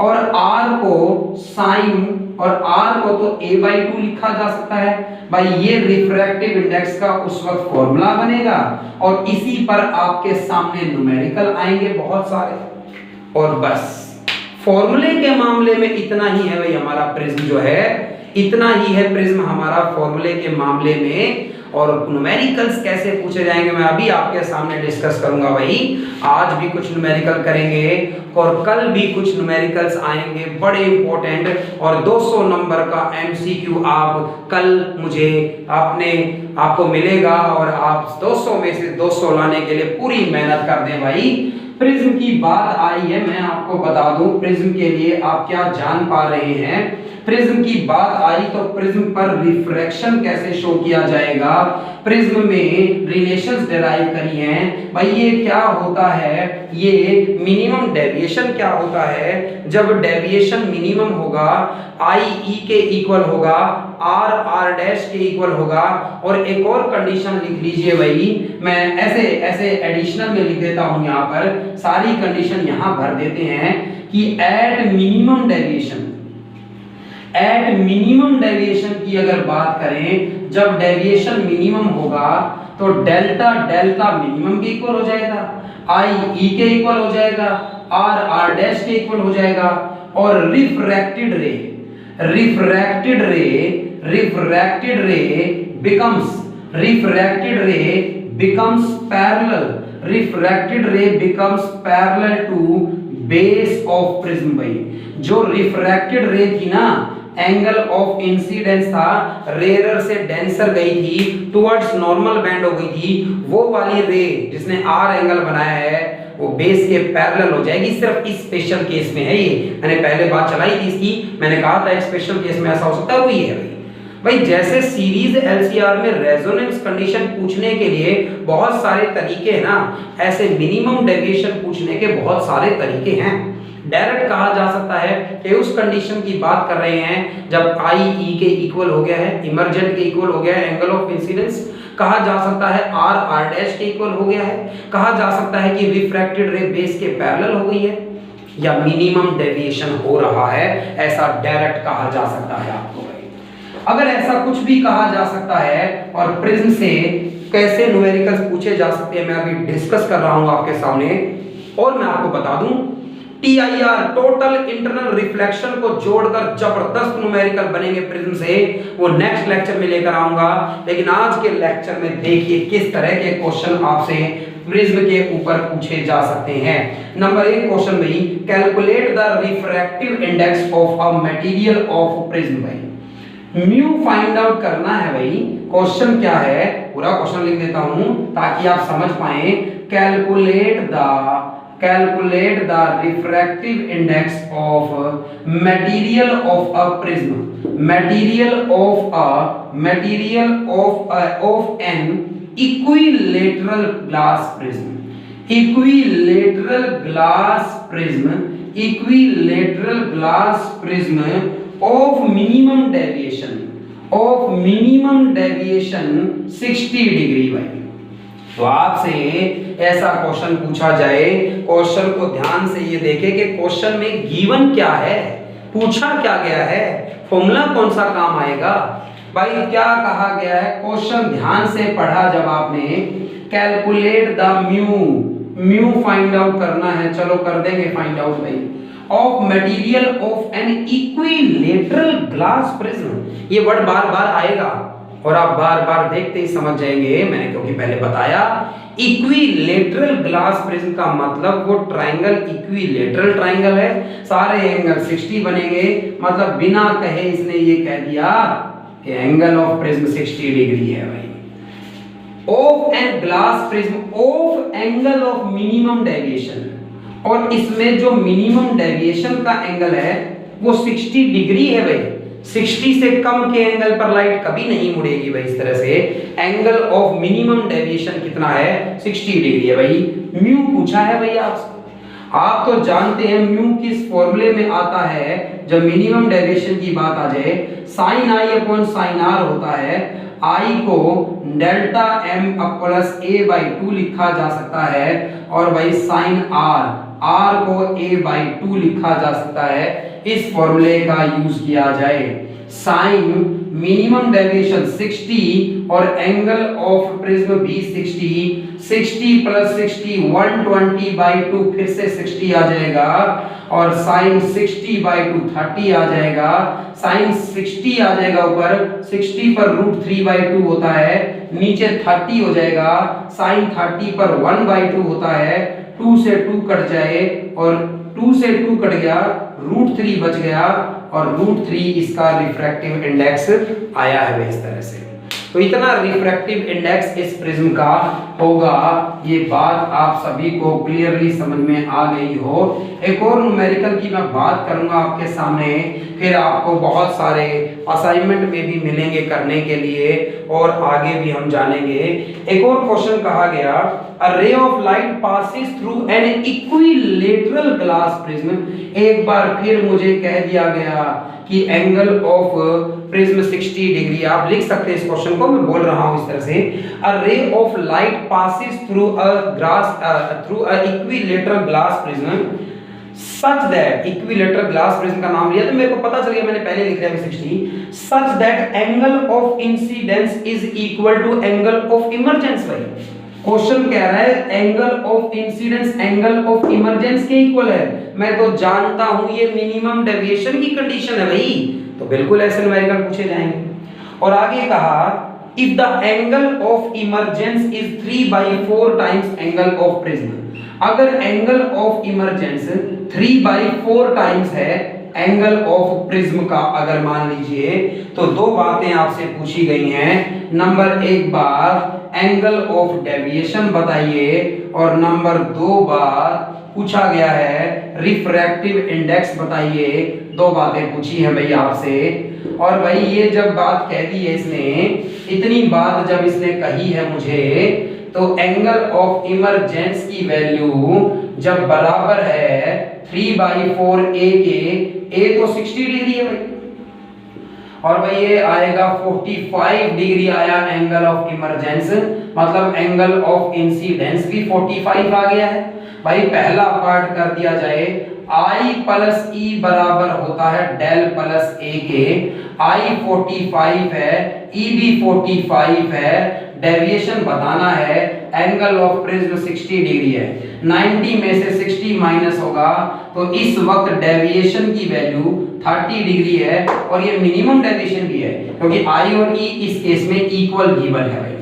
S1: और r को साइन और r को तो a/2 लिखा जा सकता है भाई। ये रिफ्रैक्टिव इंडेक्स का उस वक्त फॉर्मूला बनेगा, और इसी पर आपके सामने न्यूमेरिकल आएंगे बहुत सारे। और बस फॉर्मूले के मामले में इतना ही है भाई, हमारा प्रिज्म जो है इतना ही है प्रिज्म हमारा फॉर्मूले के मामले में। और न्यूमेरिकल्स कैसे पूछे जाएंगे मैं अभी आपके सामने डिस्कस करूंगा भाई। आज भी कुछ न्यूमेरिकल करेंगे और कल भी कुछ न्यूमेरिकल्स आएंगे बड़े इंपॉर्टेंट, और 200 नंबर का एमसीक्यू आप कल मुझे आपको मिलेगा, और आप 200 में से 200 लाने के लिए पूरी मेहनत कर दें भाई। प्रिज्म की बात आई है, मैं आपको बता दूं प्रिज्म के लिए आप क्या जान पा रहे हैं। प्रिज्म की बात आई तो प्रिज्म पर रिफ्रैक्शन कैसे शो किया जाएगा, प्रिज्म में रिलेशंस डिराइव करी हैं भाई। ये क्या होता है, ये मिनिमम डेविएशन क्या होता है, जब डेविएशन मिनिमम होगा I E के इक्वल होगा, R R डैश के इक्वल होगा। और एक और कंडीशन लिख लीजिए भाई, मैं ऐसे एडिशनल में लिख देता हूं, यहाँ पर सारी कंडीशन यहाँ भर देते हैं कि एट मिनिमम डेविएशन की अगर बात करें, जब डेविएशन मिनिमम होगा तो डेल्टा मिनिमम के इक्वल हो जाएगा, I E के इक्वल हो जाएगा, R R डैश के इक्वल हो जाएगा, और refracted ray becomes parallel to base of prism भाई। जो रिफ्रैक्टेड रे थी ना, एंगल ऑफ इंसिडेंस था, रेयर से डेंसर गई थी, टुवर्ड्स नॉर्मल बैंड हो गई थी, वो वाली रे जिसने R एंगल बनाया है वो बेस के पैरेलल हो जाएगी। सिर्फ इस स्पेशल केस में है ये, मैंने पहले बात चलाई थी इसकी, मैंने कहा था एक स्पेशल केस में ऐसा हो सकता है, वो ये है भाई। भाई जैसे सीरीज एलसीआर में रेजोनेंस कंडीशन पूछने के लिए बहुत सारे तरीके हैं ना, ऐसे मिनिमम डेविएशन पूछने के बहुत सारे तरीके हैं। डायरेक्ट कहा जा सकता है कि उस कंडीशन की बात कर रहे हैं जब आई ई के इक्वल हो गया है, इमर्जेंट के इक्वल हो गया है एंगल ऑफ इंसिडेंस। कहा जा सकता है आर आर डैश के इक्वल हो गया है। कहा जा सकता है कि रिफ्रैक्टेड रे बेस के पैरेलल हो गई है, या मिनिमम डेविएशन हो रहा है, ऐसा डायरेक्ट कहा जा सकता है आपको। अगर ऐसा कुछ भी कहा जा सकता है और प्रिज्म से कैसे न्यूमेरिकल्स पूछे जा सकते हैं मैं अभी डिस्कस कर रहा हूं आपके सामने। और मैं आपको बता दूं TIR टोटल इंटरनल रिफ्लेक्शन को जोड़कर जबरदस्त न्यूमेरिकल बनेंगे प्रिज्म से, वो नेक्स्ट लेक्चर में लेकर आऊंगा। लेकिन आज के लेक्चर में देखिए किस तरह के क्वेश्चन आपसे प्रिज्म के ऊपर पूछे जा सकते हैं। नंबर 1 क्वेश्चन में calculate the refractive index of a material of prism. भाई म्यू फाइंड आउट करना है। भाई क्वेश्चन क्या है, पूरा क्वेश्चन लिख देता हूं ताकि आप समझ पाए। Calculate the refractive index of material of a prism, material of N equilateral glass prism, equilateral glass prism of minimum deviation 60 degree. भाई तो आपसे ऐसा क्वेश्चन पूछा जाए, क्वेश्चन को ध्यान से ये देखें कि क्वेश्चन में गिवन क्या है, पूछा क्या गया है, फॉर्मूला कौन सा काम आएगा। भाई क्या कहा गया है, क्वेश्चन ध्यान से पढ़ा जब आपने, calculate the mu find out करना है। चलो कर देंगे फाइंड आउट भाई। Of material of N equilateral glass prism, ये वर्ड बार बार आएगा और आप बार बार देखते ही समझ जाएंगे। मैंने क्योंकि पहले बताया इक्विलेटरल ग्लास प्रिज्म का मतलब वो ट्रायंगल इक्विलेटरल ट्रायंगल है, सारे एंगल 60 बनेंगे। मतलब बिना कहे इसने ये कह दिया कि एंगल ऑफ प्रिज्म 60 डिग्री है। भाई of an glass prism of angle of minimum deviation, और इसमें जो मिनिमम डेविएशन का एंगल है वो 60 डिग्री है। भाई 60 से कम के एंगल पर लाइट कभी नहीं मुड़ेगी। भाई इस तरह से एंगल ऑफ मिनिमम डेविएशन कितना है, 60 डिग्री है। भाई म्यू पूछा है भाई आपसे, आप तो जानते हैं म्यू किस फॉर्मूले में आता है जब मिनिमम डेविएशन की बात आ जाए, sine I upon sine R होता है। आई को delta M plus A by 2 लिखा जा सकता है, और भाई साइन आर को a बाई 2 लिखा जा सकता है। इस फॉर्मूले का यूज किया जाए। साइन मिनिमम डेविएशन 60 और एंगल ऑफ प्रिज्म भी 60 प्लस 60 120 बाई 2, फिर से 60 आ जाएगा, और साइन 60 बाई 2 30 आ जाएगा। साइन 60 आ जाएगा ऊपर, 60 पर √3 बाई 2 होता है, नीचे 30 हो जाएगा। साइन 30 पर 1 बाई 2 होता है, 2 से 2 कट जाए, और 2 से 2 कट गया, √3 बच गया, और √3 इसका रिफ्रैक्टिव इंडेक्स आया है इस तरह से। तो इतना रिफ्रैक्टिव इंडेक्स इस प्रिज्म का होगा, ये बात आप सभी को क्लियरली समझ में आ गई हो। एक और न्यूमेरिकल की मैं बात करूंगा आपके सामने, फिर आपको बहुत सारे असाइनमेंट में भी मिलेंगे करने के लिए, और आगे भी हम जानेंगे। एक और क्वेश्चन कहा गया, a ray of light passes through an equilateral glass prism. एक बार फिर मुझे कह दिया गया कि एंगल ऑफ प्रिज्म 60 डिग्री। आप लिख सकते हैं इस क्वेश्चन को, मैं बोल रहा हूं इस तरह से, a ray of light passes through a equilateral glass prism such that equilateral glass prism का नाम लिया तो मेरे को पता चल गया, मैंने पहले लिख दिया 60, such that angle of incidence is equal to angle of emergence। भाई क्वेश्चन कह रहा है angle of incidence angle of emergence के इक्वल है। मैं तो जानता हूं ये मिनिमम डेविएशन की कंडीशन है भाई, तो बिल्कुल ऐसे न्यूमेरिकल पूछे जाएंगे। और आगे कहा, if the angle of emergence is 3/4 times angle of prism। अगर एंगल ऑफ इमरजेंस 3/4 टाइम्स है एंगल ऑफ प्रिज्म का, अगर मान लीजिए, तो दो बातें आपसे पूछी गई हैं। नंबर 1 बात एंगल ऑफ डेविएशन बताइए, और नंबर 2 बात पूछा गया है रिफ्रैक्टिव इंडेक्स बताइए। दो बातें पूछी हैं भाई आपसे। और भाई ये जब बात कह दी है इसने, इतनी बात जब इसने कही है मुझे, तो एंगल ऑफ इमरजेंस की वैल्यू जब बराबर है 3/4 ए के, ए तो 60 डिग्री है भाई, और भाई ये आएगा 45 डिग्री आया एंगल ऑफ इमरजेंस, मतलब एंगल ऑफ इंसिडेंस भी 45 आ गया है भाई। पहला पार्ट कर दिया जाए, I प्लस E बराबर होता है डेल प्लस ए के। I 45 है, E भी 45 है, डेविएशन बताना है, एंगल ऑफ प्रिज्म 60 डिग्री है, 90 में से 60 माइनस होगा तो इस वक्त डेविएशन की वैल्यू 30 डिग्री है, और ये मिनिमम डेविएशन भी है क्योंकि I और E इस केस में इक्वल गिवन है भाई।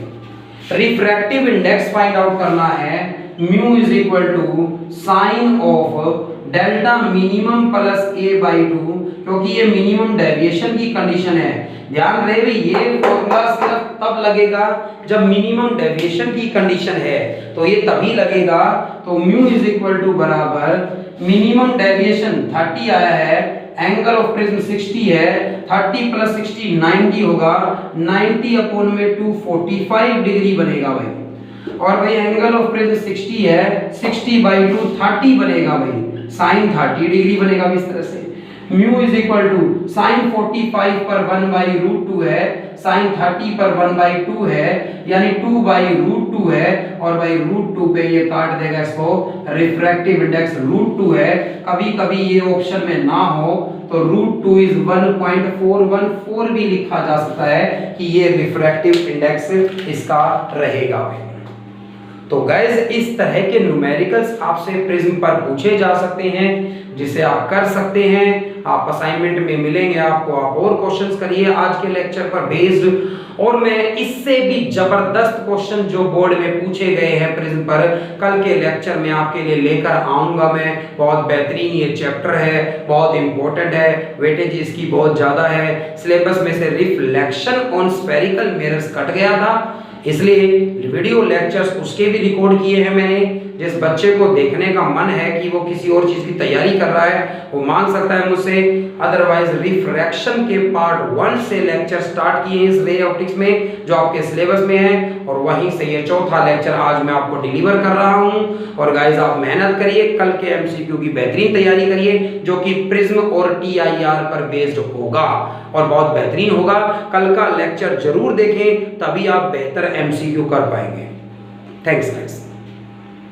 S1: रिफ्रैक्टिव इंडेक्स फाइंड आउट करना है, mu is equal to sine of delta minimum plus a/2, क्योंकि ये मिनिमम डेविएशन की कंडीशन है। ध्यान रहे भाई, ये फॉर्मूला सिर्फ तब लगेगा जब मिनिमम डेविएशन की कंडीशन है, तो ये तभी लगेगा। तो म्यू इज इक्वल टू बराबर मिनिमम डेविएशन 30 आया है, एंगल ऑफ प्रिज्म 60 है, 30 प्लस 60 90 होगा, 90 अपॉन में 2 45 डिग्री बनेगा भाई। और भाई एंगल ऑफ प्रिज्म 60 है, 60/2 30 बनेगा भाई, साइन 30 डिग्री बनेगा इस तरह से। Mu is equal to sine 45 पर 1/√2 है, साइन 30 पर 1/2 है, यानी 2/√2 है, और भाई √2 पे ये काट देगा इसको, रिफ्रैक्टिव इंडेक्स √2 है। कभी कभी ये ऑप्शन में ना हो तो √2 इज 1.414 भी लिखा जा सकता है कि ये रिफ्रैक्टिव इंडेक्स इसका रहेगा भाई। तो गाइस इस तरह के न्यूमेरिकल्स आपसे प्रिज्म पर पूछे जा सकते हैं, जिसे आप कर सकते हैं। आप असाइनमेंट में मिलेंगे आपको, आप और क्वेश्चंस करिए आज के लेक्चर पर बेस्ड, और मैं इससे भी जबरदस्त क्वेश्चन जो बोर्ड में पूछे गए हैं प्रिज्म पर कल के लेक्चर में आपके लिए लेकर आऊंगा मैं। बहुत बेहतरीन ये चैप्टर है, बहुत इंपॉर्टेंट है, वेटेज इसकी बहुत ज्यादा है। सिलेबस में से reflection on spherical mirrors cut गया था, इसलिए वीडियो लेक्चर्स उसके भी रिकॉर्ड किए हैं मैंने। जिस बच्चे को देखने का मन है कि वो किसी और चीज की तैयारी कर रहा है, वो मांग सकता है मुझसे। अदरवाइज रिफ्रैक्शन के पार्ट 1 से लेक्चर स्टार्ट किए इस रे ऑप्टिक्स में जो आपके सिलेबस में है, और वहीं से ये चौथा लेक्चर आज मैं आपको डिलीवर कर रहा हूं। और गाइज आप मेहनत करिए, कल के एमसीक्यू की बेहतरीन तैयारी करिए जो कि प्रिज्म और टीआईआर पर बेस्ड होगा और बहुत बेहतरीन होगा। कल का लेक्चर जरूर देखें, तभी आप बेहतर एमसीक्यू कर पाएंगे। Thanks guys.